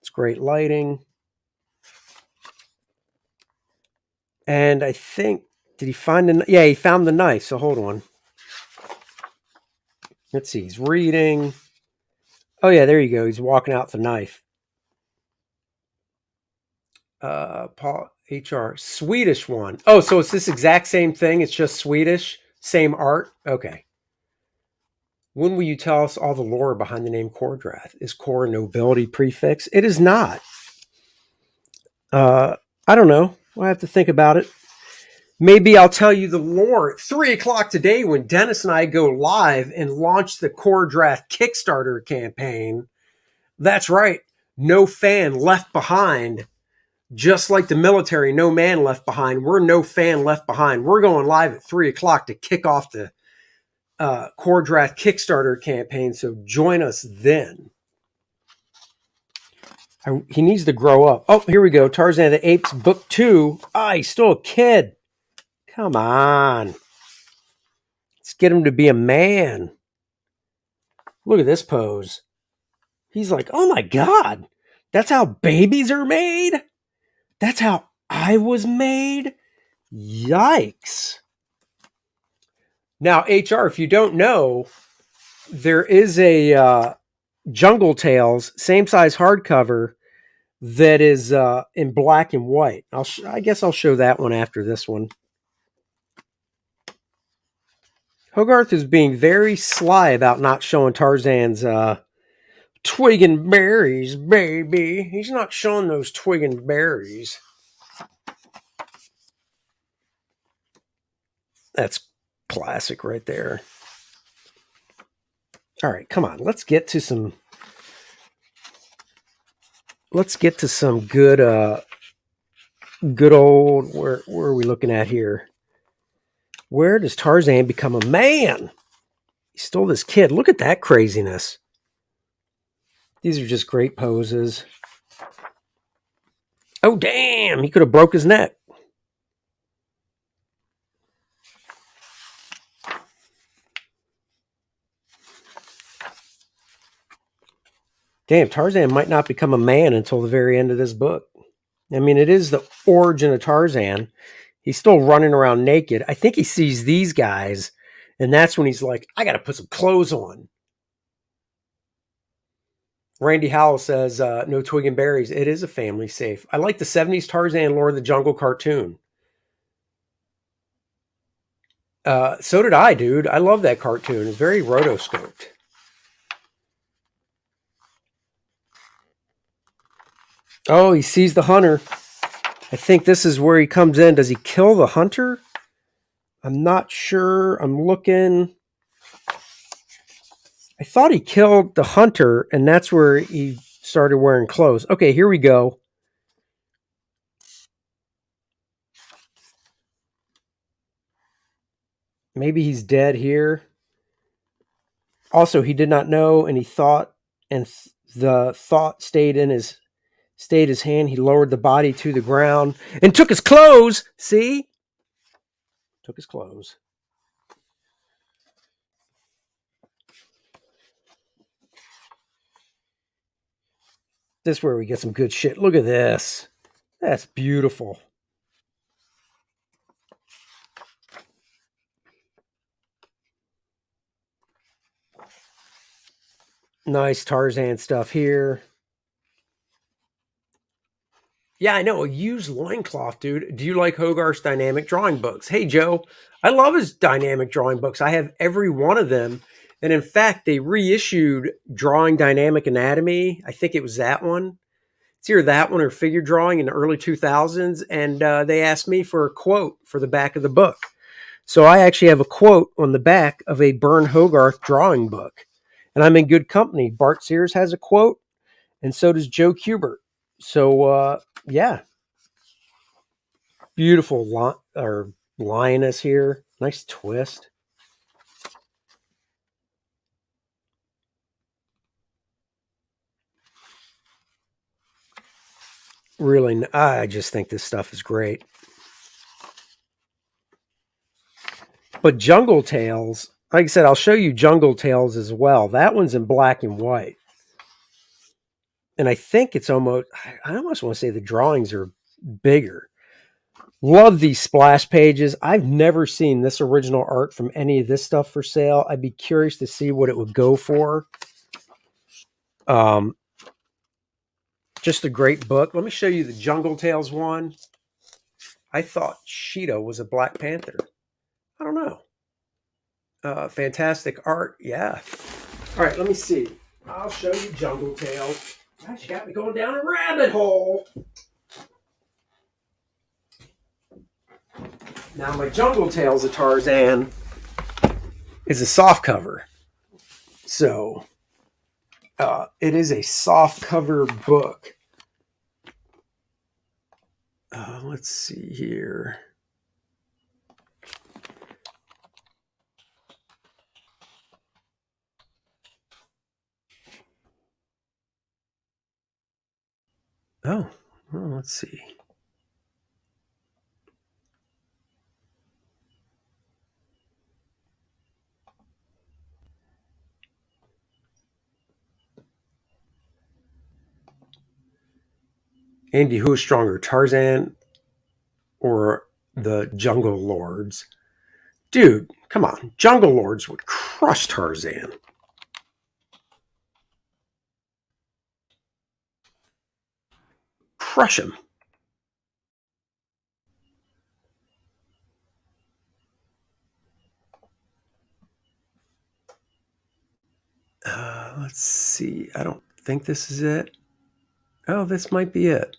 It's great lighting. And I think, did he find yeah, he found the knife. So hold on. Let's see. He's reading. Oh yeah, there you go. He's walking out the knife. Paul HR Swedish one. Oh, so it's this exact same thing. It's just Swedish, same art. Okay. When will you tell us all the lore behind the name Kor-Drath? Is Kor a nobility prefix? It is not. I don't know. I'll have to think about it. Maybe I'll tell you the lore at 3 o'clock today when Dennis and I go live and launch the Kor-Drath Kickstarter campaign. That's right. No fan left behind. Just like the military, no man left behind. We're no fan left behind. We're going live at 3 o'clock to kick off the Kor-Drath Kickstarter campaign. So join us then. He needs to grow up. Oh, here we go. Tarzan the Apes, book 2. Ah, he's still a kid. Come on. Let's get him to be a man. Look at this pose. He's like, oh my God. That's how babies are made? That's how I was made? Yikes. Now, HR, if you don't know, there is a Jungle Tales, same size hardcover that is in black and white. I guess I'll show that one after this one. Hogarth is being very sly about not showing Tarzan's Twig and berries, baby. He's not showing those twig and berries. That's classic right there. All right, come on. Let's get to some good old, where are we looking at here? Where does Tarzan become a man? He stole this kid. Look at that craziness. These are just great poses. Oh, damn. He could have broke his neck. Damn, Tarzan might not become a man until the very end of this book. I mean, it is the origin of Tarzan. He's still running around naked. I think he sees these guys, and that's when he's like, I got to put some clothes on. Randy Howell says, no twig and berries. It is a family safe. I like the 70s Tarzan Lord of the Jungle cartoon. So did I, dude. I love that cartoon. It's very rotoscoped. Oh, he sees the hunter. I think this is where he comes in. Does he kill the hunter? I'm not sure. I'm looking. I thought he killed the hunter, and that's where he started wearing clothes. Okay, here we go. Maybe he's dead here. Also, he did not know, and he thought, and the thought stayed his hand. He lowered the body to the ground and took his clothes. See? Took his clothes. This is where we get some good shit. Look at this. That's beautiful. Nice Tarzan stuff here. Yeah, I know. A used loincloth, dude. Do you like Hogarth's dynamic drawing books? Hey, Joe. I love his dynamic drawing books. I have every one of them. And in fact, they reissued Drawing Dynamic Anatomy. I think it was that one. It's either that one or Figure Drawing in the early 2000s. And they asked me for a quote for the back of the book. So I actually have a quote on the back of a Bern Hogarth drawing book. And I'm in good company. Bart Sears has a quote, and so does Joe Kubert. So, yeah. Beautiful lioness here. Nice twist. Really, I just think this stuff is great. But Jungle Tales, like I said, I'll show you Jungle Tales as well. That one's in black and white. And I think it's almost, I almost want to say the drawings are bigger. Love these splash pages. I've never seen this original art from any of this stuff for sale. I'd be curious to see what it would go for. Just a great book. Let me show you the Jungle Tales one. I thought Cheetah was a Black Panther. I don't know. Fantastic art. Yeah. All right, let me see. I'll show you Jungle Tales. Gosh, you got me going down a rabbit hole. Now, my Jungle Tales of Tarzan is a soft cover. So, it is a soft cover book. Let's see here. Oh, well, let's see. Andy, who is stronger, Tarzan or the Jungle Lords? Dude, come on. Jungle Lords would crush Tarzan. Crush him. Let's see. I don't think this is it. Oh, this might be it.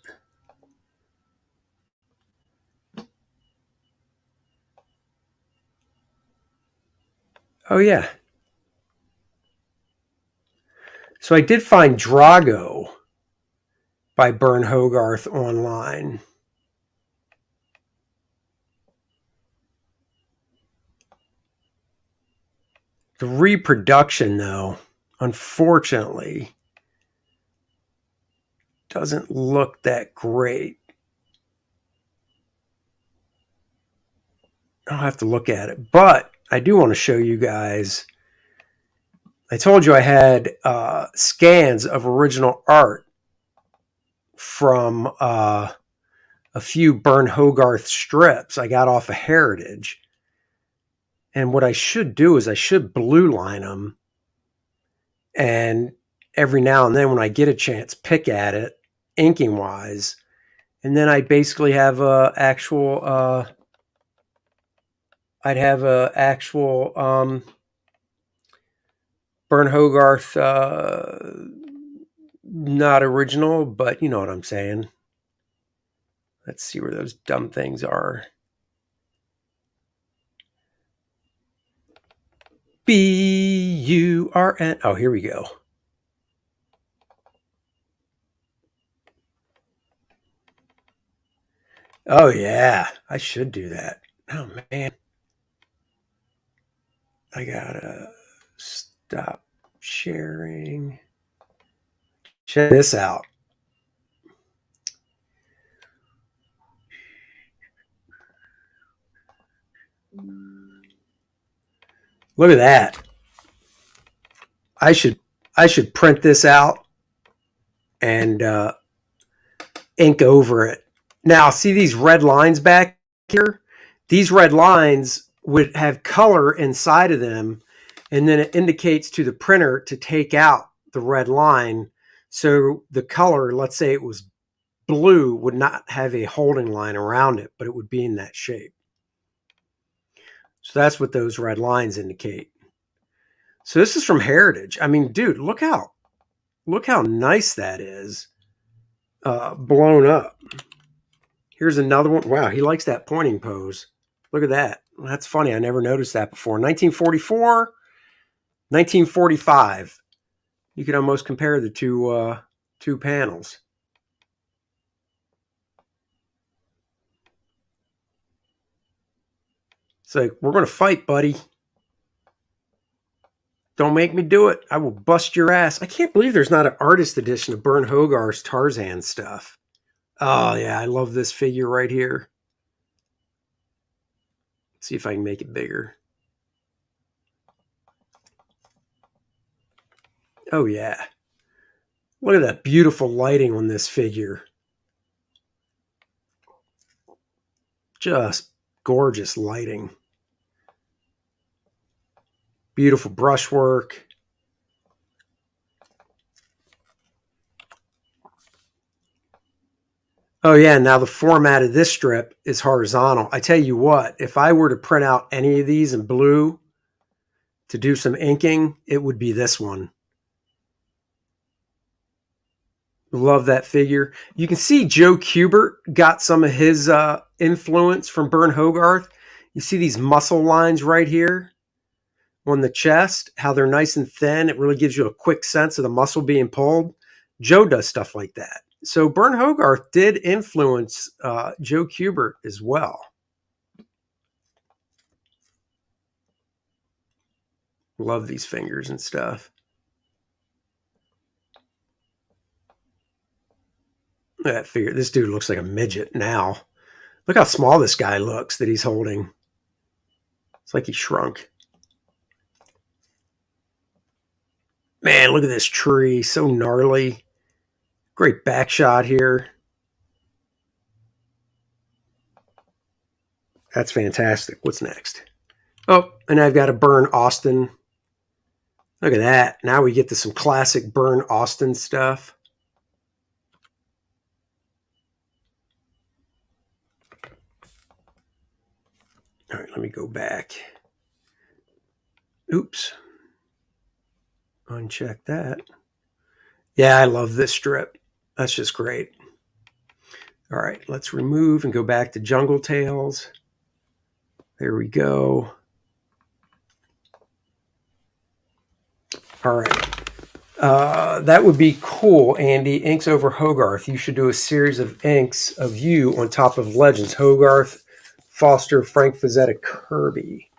Oh, yeah. So I did find Drago by Bern Hogarth online. The reproduction, though, unfortunately, doesn't look that great. I'll have to look at it. But I do want to show you guys. I told you I had scans of original art from a few Bern Hogarth strips I got off of Heritage. And what I should do is I should blue line them. And every now and then when I get a chance, pick at it, inking wise. And then I basically have a actual... I'd have a actual Bern Hogarth, not original, but you know what I'm saying. Let's see where those dumb things are. B-U-R-N. Oh, here we go. Oh, yeah. I should do that. Oh, man. I gotta stop sharing. Check this out. Look at that. I should print this out and ink over it. Now, see these red lines back here? These red lines would have color inside of them, and then it indicates to the printer to take out the red line. So the color, let's say it was blue, would not have a holding line around it, but it would be in that shape. So that's what those red lines indicate. So this is from Heritage. I mean, dude, look how nice that is. Blown up. Here's another one. Wow, he likes that pointing pose. Look at that. That's funny. I never noticed that before. 1944, 1945. You could almost compare the two panels. It's like, we're going to fight, buddy. Don't make me do it. I will bust your ass. I can't believe there's not an artist edition of Bern Hogarth's Tarzan stuff. Oh, yeah, I love this figure right here. Let's see if I can make it bigger. Oh, yeah. Look at that beautiful lighting on this figure. Just gorgeous lighting. Beautiful brushwork. Oh, yeah. Now the format of this strip is horizontal. I tell you what, if I were to print out any of these in blue to do some inking, it would be this one. Love that figure. You can see Joe Kubert got some of his influence from Bern Hogarth. You see these muscle lines right here on the chest, how they're nice and thin. It really gives you a quick sense of the muscle being pulled. Joe does stuff like that. So Bern Hogarth did influence Joe Kubert as well. Love these fingers and stuff. That figure, this dude looks like a midget now. Look how small this guy looks that he's holding. It's like he shrunk. Man, look at this tree. So gnarly. Great back shot here. That's fantastic. What's next? Oh, and I've got a Bern Austin. Look at that. Now we get to some classic Bern Austin stuff. All right, let me go back. Oops. Uncheck that. Yeah, I love this strip. That's just great. All right, let's remove and go back to Jungle Tales. There we go. All right. That would be cool, Andy. Inks over Hogarth. You should do a series of inks of you on top of Legends. Hogarth, Foster, Frank Frazetta, Kirby.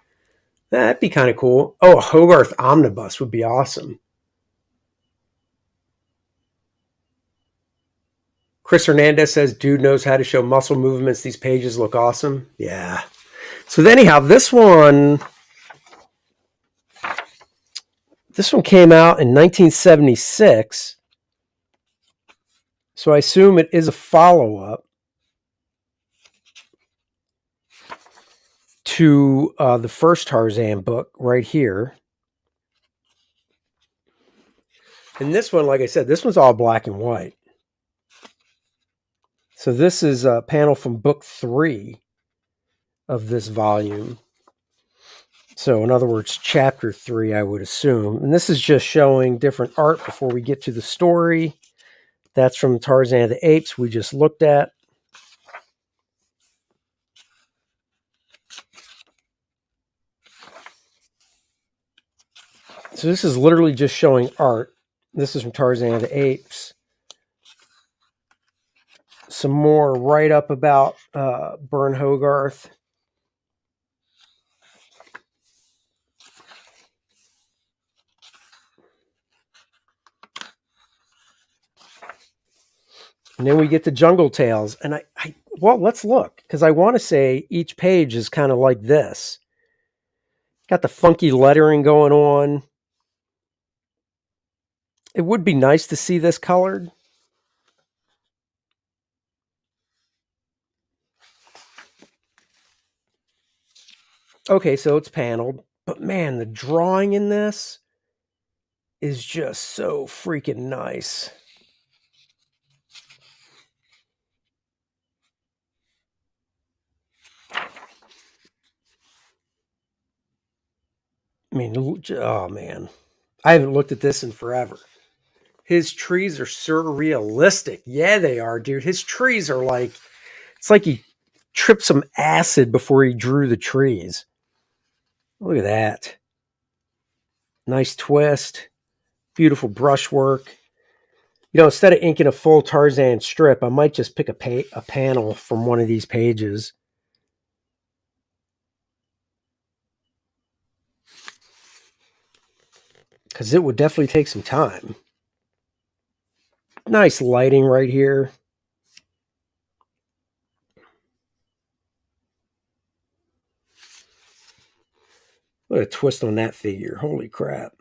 That'd be kind of cool. Oh, a Hogarth omnibus would be awesome. Chris Hernandez says, dude knows how to show muscle movements. These pages look awesome. Yeah. So anyhow, this one came out in 1976. So I assume it is a follow-up to the first Tarzan book right here. And this one, like I said, this one's all black and white. So this is a panel from book 3 of this volume. So in other words, chapter 3, I would assume. And this is just showing different art before we get to the story. That's from Tarzan of the Apes we just looked at. So this is literally just showing art. This is from Tarzan of the Apes. Some more write-up about Burn Hogarth. And then we get to Jungle Tales. And well, let's look, because I want to say each page is kind of like this. Got the funky lettering going on. It would be nice to see this colored. Okay, so it's paneled. But man, the drawing in this is just so freaking nice. I mean, oh man. I haven't looked at this in forever. His trees are surrealistic. Yeah, they are, dude. His trees are like, it's like he tripped some acid before he drew the trees. Look at that. Nice twist. Beautiful brushwork. You know, instead of inking a full Tarzan strip, I might just pick a panel from one of these pages. Because it would definitely take some time. Nice lighting right here. What a twist on that figure. Holy crap.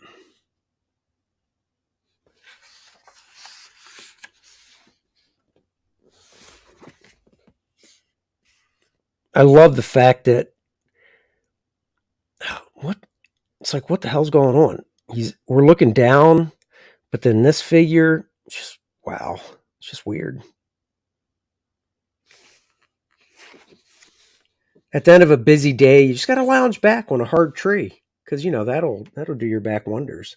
I love the fact that it's like, what the hell's going on? We're looking down, but then this figure, just wow. It's just weird. At the end of a busy day, you just got to lounge back on a hard tree, because you know that'll do your back wonders.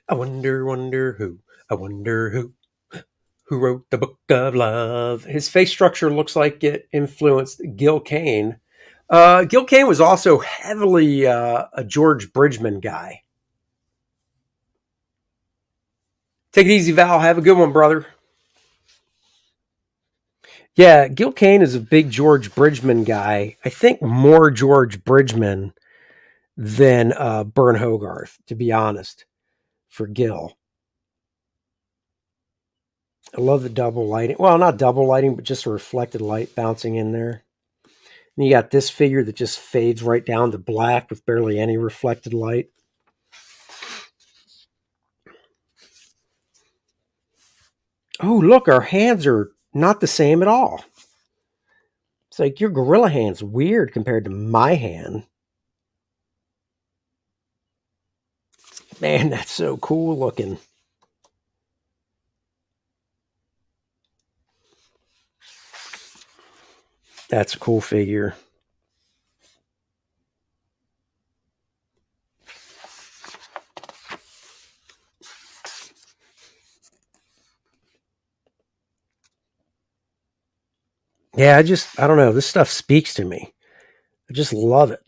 I wonder who. I wonder who wrote the Book of Love. His face structure looks like it influenced Gil Kane. Gil Kane was also heavily a George Bridgman guy. Take it easy, Val. Have a good one, brother. Yeah, Gil Kane is a big George Bridgman guy. I think more George Bridgman than Burn Hogarth, to be honest, for Gil. I love the double lighting. Well, not double lighting, but just a reflected light bouncing in there. And you got this figure that just fades right down to black with barely any reflected light. Oh, look, our hands are not the same at all. It's like your gorilla hand's weird compared to my hand. Man, that's so cool looking. That's a cool figure. Yeah, I don't know. This stuff speaks to me. I just love it.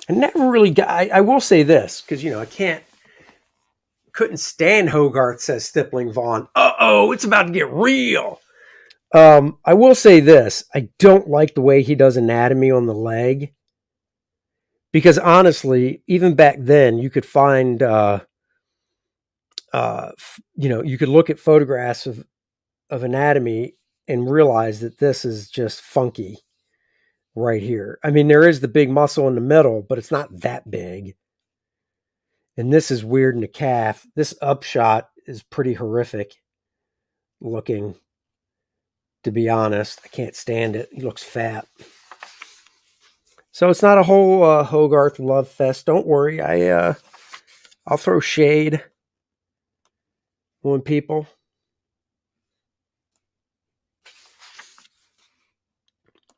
I never really got, I will say this, because, I couldn't stand Hogarth, says Stippling Vaughn. Uh-oh, it's about to get real. I will say this. I don't like the way he does anatomy on the leg. Because honestly, even back then, you could find, you could look at photographs of anatomy and realize that this is just funky right here. I mean, there is the big muscle in the middle, but it's not that big. And this is weird in the calf. This upshot is pretty horrific looking, to be honest. I can't stand it. He looks fat. So it's not a whole Hogarth love fest. Don't worry. I'll throw shade on people.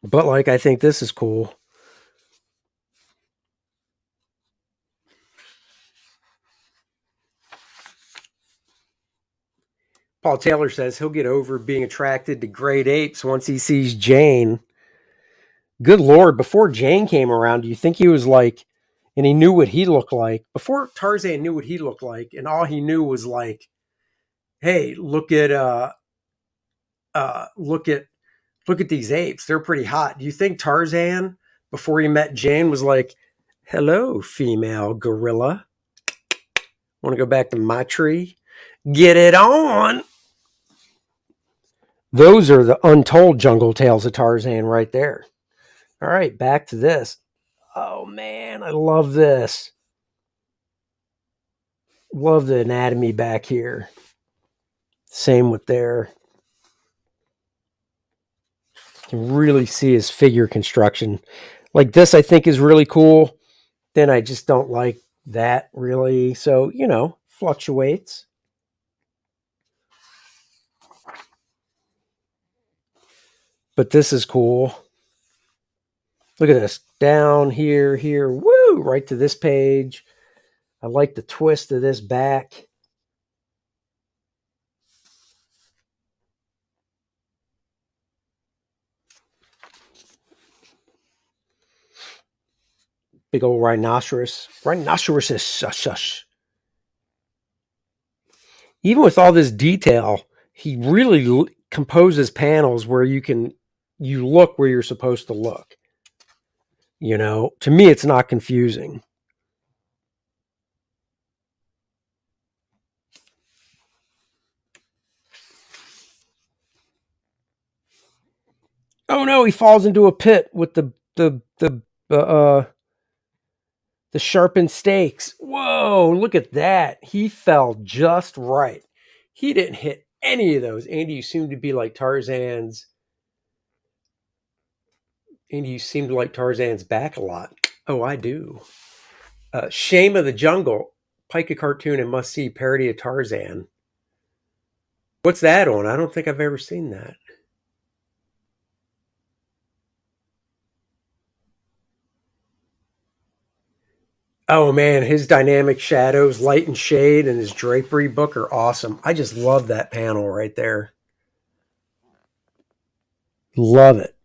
But I think this is cool. Paul Taylor says he'll get over being attracted to great apes once he sees Jane. Good Lord, before Jane came around, do you think he was and he knew what he looked like? Before Tarzan knew what he looked like, and all he knew was hey, look at these apes. They're pretty hot. Do you think Tarzan, before he met Jane, was like, hello, female gorilla? Want to go back to my tree? Get it on. Those are the untold jungle tales of Tarzan right there. All right, back to this. Oh, man, I love this. Love the anatomy back here. Same with there. You can really see his figure construction. This, I think, is really cool. Then I just don't like that, really. So, fluctuates. But this is cool. Look at this. Down here, woo, right to this page. I like the twist of this back. Big old rhinoceros. Rhinoceros is shush. Even with all this detail, he really composes panels where you look where you're supposed to look. To me, it's not confusing. Oh no, he falls into a pit with the sharpened stakes. Whoa, look at that. He fell just right. He didn't hit any of those. Andy, you seem to be like Tarzan's. Andy, you seem to like Tarzan's back a lot. Oh, I do. Shame of the Jungle, Pica cartoon and must-see parody of Tarzan. What's that on? I don't think I've ever seen that. Oh man, his dynamic shadows, light and shade, and his drapery book are awesome. I just love that panel right there. Love it.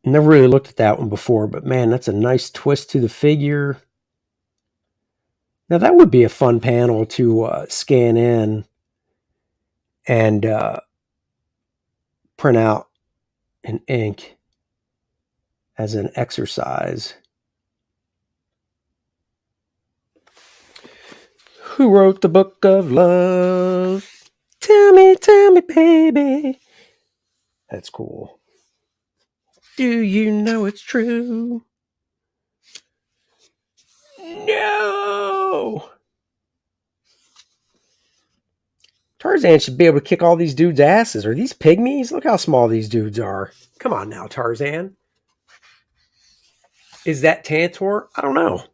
Never really looked at that one before, but man, that's a nice twist to the figure. Now that would be a fun panel to scan in and print out in ink as an exercise. Who wrote the book of love? Tell me, baby. That's cool. Do you know it's true? No! Tarzan should be able to kick all these dudes' asses. Are these pygmies? Look how small these dudes are. Come on now, Tarzan. Is that Tantor? I don't know.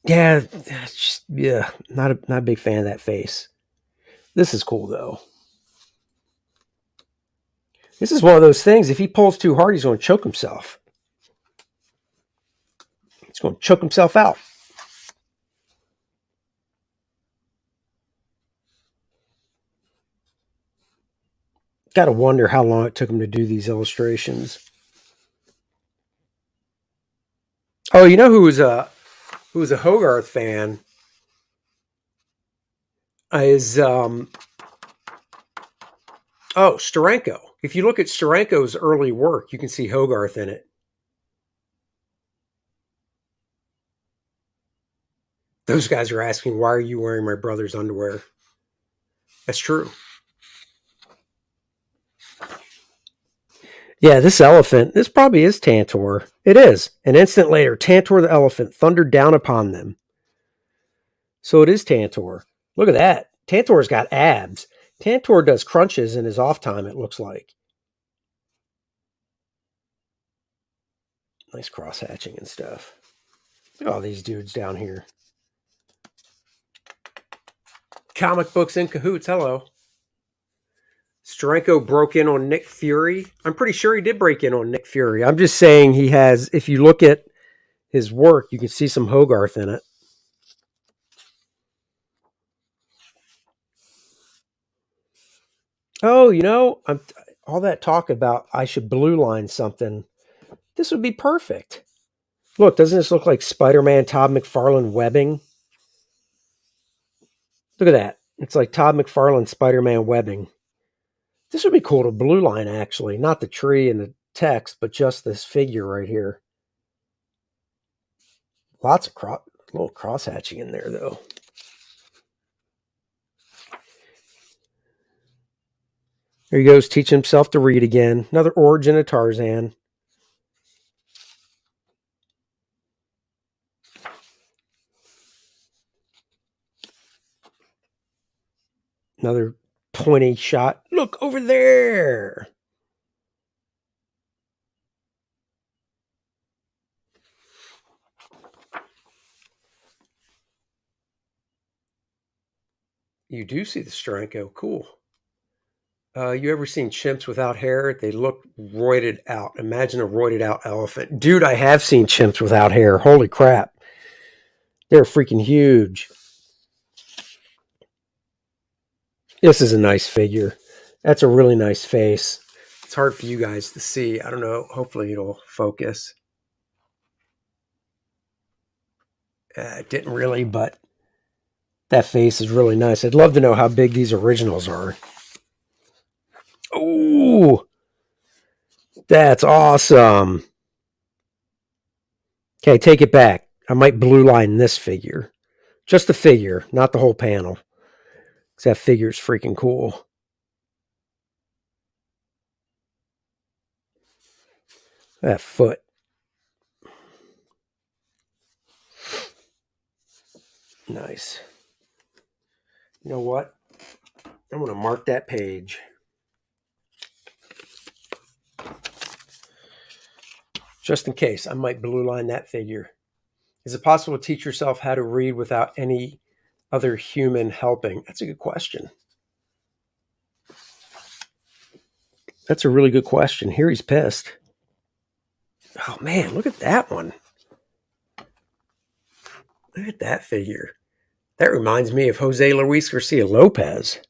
Yeah, not a big fan of that face. This is cool though. This is one of those things. If he pulls too hard, he's going to choke himself. It's going to choke himself out. Got to wonder how long it took him to do these illustrations. Oh, you know who was a Hogarth fan is Steranko. If you look at Steranko's early work, you can see Hogarth in it. Those guys are asking, why are you wearing my brother's underwear? That's true. Yeah, this elephant, this probably is Tantor. It is. An instant later, Tantor the elephant thundered down upon them. So it is Tantor. Look at that. Tantor's got abs. Tantor does crunches in his off time, it looks like. Nice cross hatching and stuff. Look at all these dudes down here. Comic books in cahoots. Hello. Steranko broke in on Nick Fury. I'm pretty sure he did break in on Nick Fury. I'm just saying he has, if you look at his work, you can see some Hogarth in it. Oh, you know, all that talk about I should blue line something. This would be perfect. Look, doesn't this look like Spider-Man Todd McFarlane webbing? Look at that. It's like Todd McFarlane Spider-Man webbing. This would be cool to blue line, actually. Not the tree and the text, but just this figure right here. Lots of little cross-hatching in there, though. There he goes, teaching himself to read again. Another origin of Tarzan. Another pointy shot. Look over there. You do see the Steranko. Cool. You ever seen chimps without hair? They look roided out. Imagine a roided out elephant. Dude, I have seen chimps without hair. Holy crap. They're freaking huge. This is a nice figure. That's a really nice face. It's hard for you guys to see. I don't know. Hopefully it'll focus. It didn't really, but that face is really nice. I'd love to know how big these originals are. Ooh, that's awesome. Okay, take it back. I might blue line this figure. Just the figure, not the whole panel. Because that figure's freaking cool. That foot. Nice. You know what? I'm going to mark that page. Just in case, I might blue line that figure. Is it possible to teach yourself how to read without any other human helping? That's a good question. That's a really good question. Here he's pissed. Oh, man, look at that one. Look at that figure. That reminds me of Jose Luis Garcia Lopez.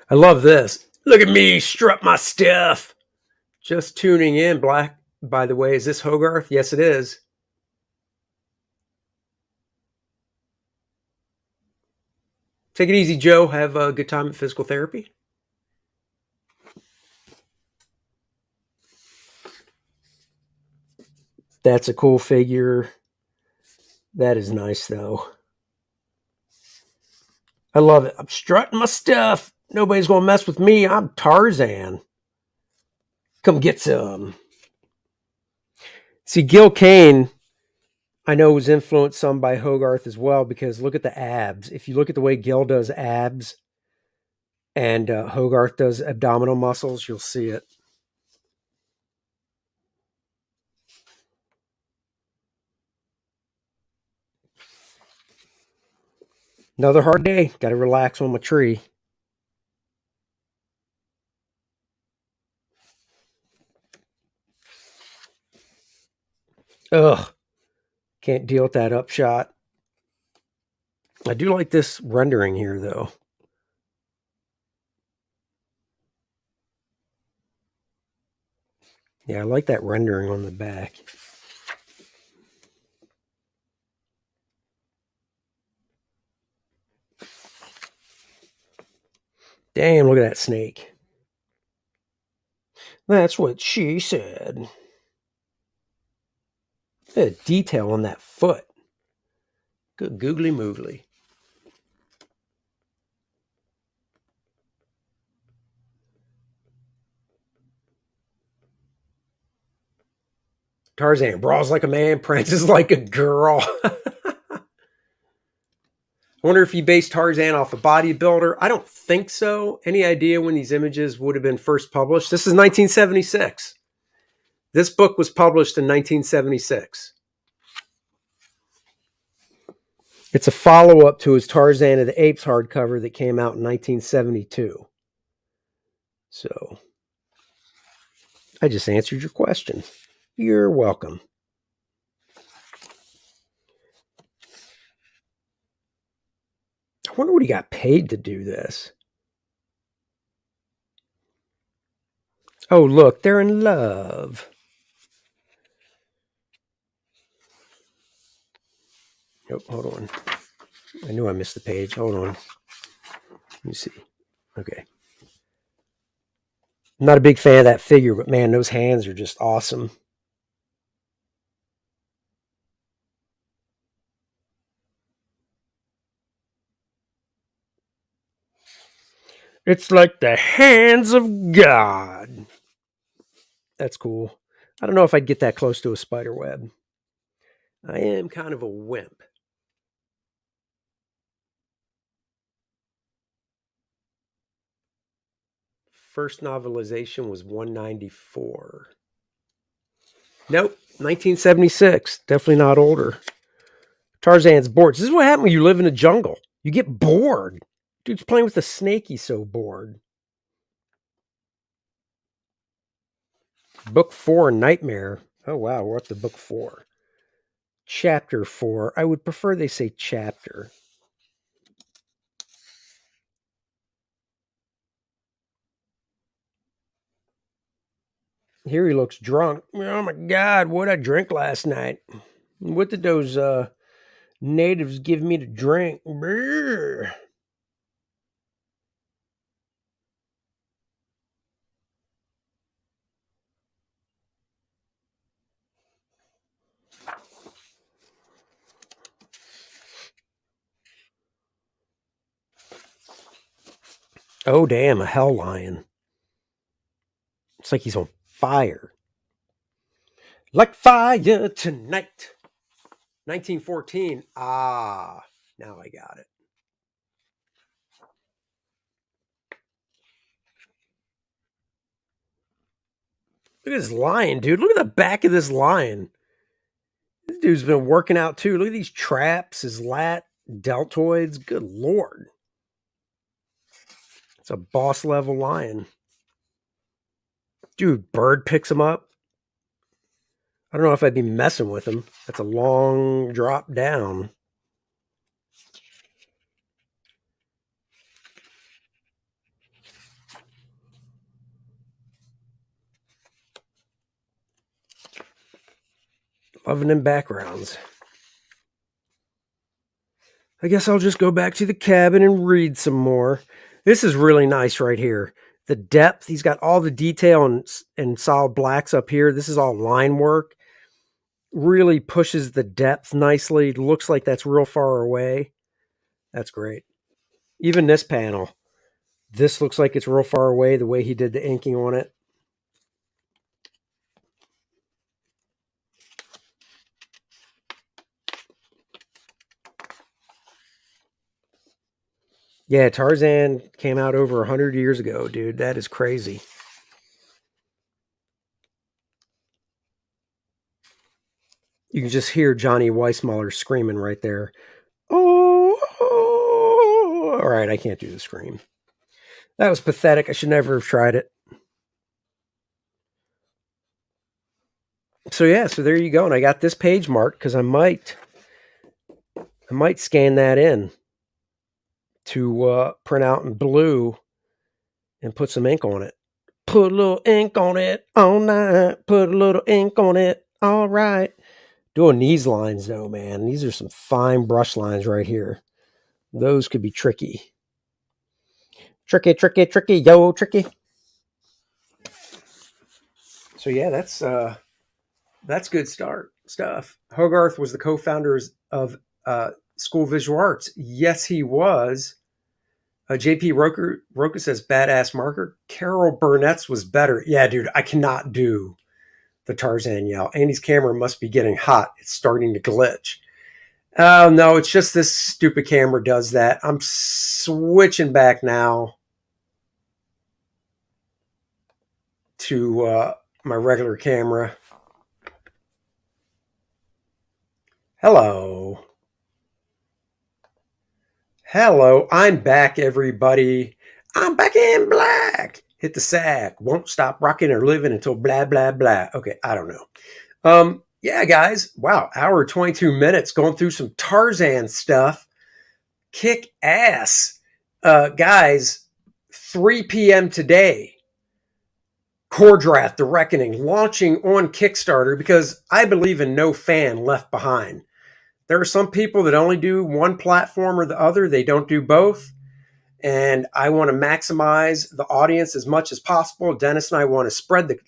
I love this. Look at me strut my stuff. Just tuning in, Black. By the way, is this Hogarth? Yes, it is. Take it easy, Joe. Have a good time at physical therapy. That's a cool figure. That is nice, though. I love it. I'm strutting my stuff. Nobody's going to mess with me. I'm Tarzan. Come get some. See, Gil Kane, I know, was influenced some by Hogarth as well, because look at the abs. If you look at the way Gil does abs and Hogarth does abdominal muscles, you'll see it. Another hard day. Got to relax on my tree. Ugh. Can't deal with that upshot. I do like this rendering here, though. Yeah, I like that rendering on the back. Damn, look at that snake. That's what she said. Look at the detail on that foot. Good googly moogly. Tarzan brawls like a man, prances like a girl. I wonder if he based Tarzan off a bodybuilder. I don't think so. Any idea when these images would have been first published? This is 1976. This book was published in 1976. It's a follow-up to his Tarzan of the Apes hardcover that came out in 1972. So, I just answered your question. You're welcome. I wonder what he got paid to do this. Oh, look, they're in love. Oh, hold on. I knew I missed the page. Hold on. Let me see. Okay. I'm not a big fan of that figure, but man, those hands are just awesome. It's like the hands of God. That's cool. I don't know if I'd get that close to a spider web. I am kind of a wimp. First novelization was 194. Nope, 1976. Definitely not older. Tarzan's bored. This is what happens when you live in a jungle. You get bored. Dude's playing with a snake. He's so bored. Book 4, Nightmare. Oh, wow. We're up to book 4. Chapter 4. I would prefer they say chapter. Here he looks drunk. Oh, my God. What I drink last night? What did those natives give me to drink? Brr. Oh, damn, a hell lion. It's like he's on fire. Like fire tonight. 1914. Ah, now I got it. Look at this lion, dude. Look at the back of this lion. This dude's been working out too. Look at these traps, his lat, deltoids. Good Lord. It's a boss level lion. Dude, bird picks him up. I don't know if I'd be messing with him. That's a long drop down. Loving them backgrounds. I guess I'll just go back to the cabin and read some more. This is really nice right here. The depth, he's got all the detail and solid blacks up here. This is all line work. Really pushes the depth nicely. Looks like that's real far away. That's great. Even this panel, this looks like it's real far away, the way he did the inking on it. Yeah, Tarzan came out over 100 years ago, dude. That is crazy. You can just hear Johnny Weissmuller screaming right there. Oh, All right, I can't do the scream. That was pathetic. I should never have tried it. So yeah, so there you go. And I got this page marked because I might scan that in to print out in blue and put some ink on it. Put a little ink on it all night. Put a little ink on it. All right. Doing these lines though, man. These are some fine brush lines right here. Those could be tricky. Tricky, tricky, tricky, yo, tricky. So yeah, that's good stuff. Hogarth was the co-founders of School of Visual Arts. Yes, he was. JP Roker says badass marker. Carol Burnett's was better. Yeah, dude, I cannot do the Tarzan yell. Andy's camera must be getting hot. It's starting to glitch. Oh, no, it's just this stupid camera does that. I'm switching back now to my regular camera. Hello, I'm back, everybody. I'm back in black. Hit the sack. Won't stop rocking or living until blah, blah, blah. Okay, I don't know. Yeah, guys. Wow, hour 22 minutes going through some Tarzan stuff. Kick ass. Guys, 3 p.m. today. Kor-Drath, The Reckoning, launching on Kickstarter because I believe in no fan left behind. There are some people that only do one platform or the other. They don't do both. And I want to maximize the audience as much as possible. Dennis and I want to spread the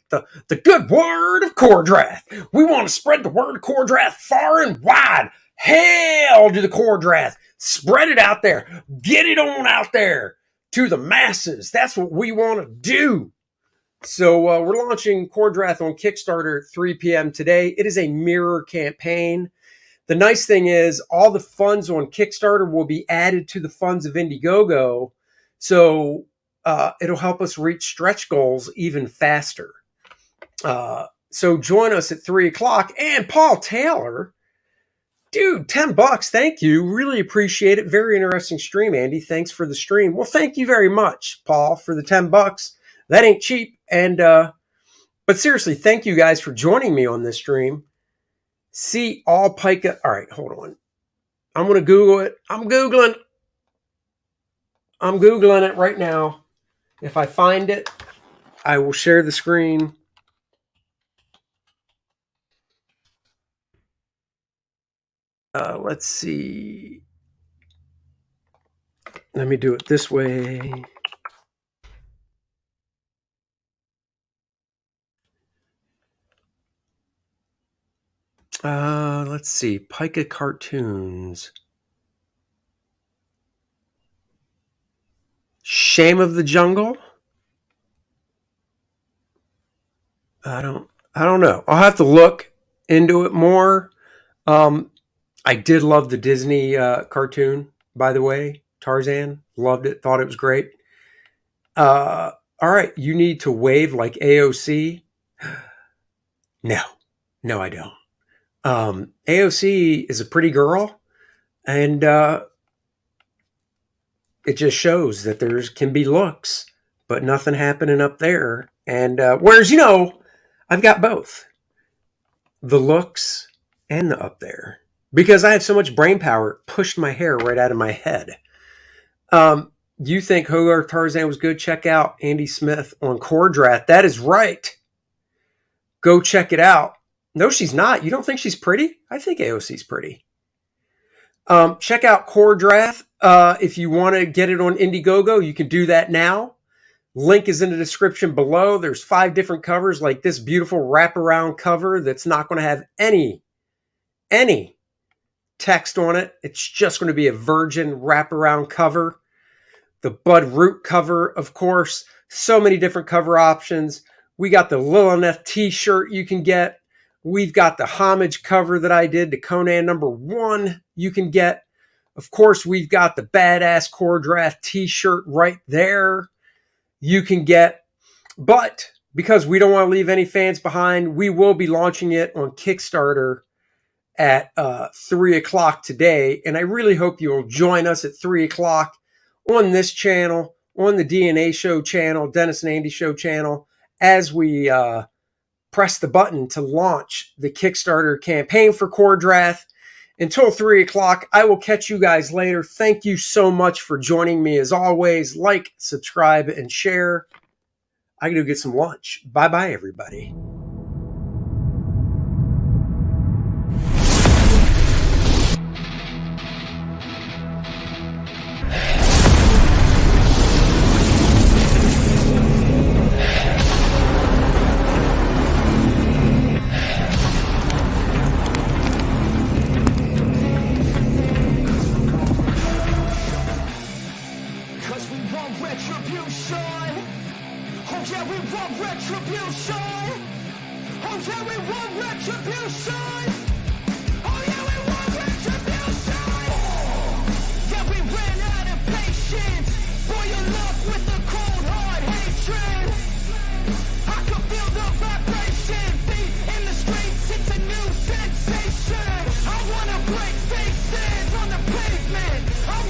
good word of Kor-Drath. We want to spread the word of Kor-Drath far and wide. Hail to the Kor-Drath. Spread it out there. Get it on out there to the masses. That's what we want to do. So we're launching Kor-Drath on Kickstarter at 3 p.m. today. It is a mirror campaign. The nice thing is all the funds on Kickstarter will be added to the funds of Indiegogo. So it'll help us reach stretch goals even faster. So join us at 3 o'clock. And Paul Taylor, dude, $10. Thank you. Really appreciate it. Very interesting stream, Andy. Thanks for the stream. Well, thank you very much, Paul, for the $10. That ain't cheap. And but seriously, thank you guys for joining me on this stream. See all pica. All right, hold on. I'm going to Google it. I'm Googling it right now. If I find it, I will share the screen. Let's see. Let me do it this way. Let's see. Pica cartoons. Shame of the Jungle. I don't know. I'll have to look into it more. I did love the Disney cartoon, by the way. Tarzan. Loved it. Thought it was great. All right. You need to wave like AOC. No, I don't. AOC is a pretty girl, and it just shows that there can be looks, but nothing happening up there. And whereas, I've got both the looks and the up there because I have so much brain power, it pushed my hair right out of my head. You think Hogarth Tarzan was good? Check out Andy Smith on Kor-Drath. That is right. Go check it out. No, she's not. You don't think she's pretty? I think AOC's pretty. Check out Kor-Drath. If you want to get it on Indiegogo, you can do that now. Link is in the description below. There's 5 different covers, like this beautiful wraparound cover that's not going to have any text on it. It's just going to be a virgin wraparound cover. The Bud Root cover, of course. So many different cover options. We got the Lilith t-shirt you can get. We've got the homage cover that I did to Conan #1 you can get. Of course, we've got the badass Kor-Drath t-shirt right there you can get. But because we don't want to leave any fans behind, we will be launching it on Kickstarter at 3 o'clock today. And I really hope you'll join us at 3 o'clock on this channel, on the DNA Show channel, Dennis and Andy Show channel, as we press the button to launch the Kickstarter campaign for Kor-Drath. Until 3 o'clock, I will catch you guys later. Thank you so much for joining me as always. Like, subscribe, and share. I gotta go get some lunch. Bye-bye, everybody.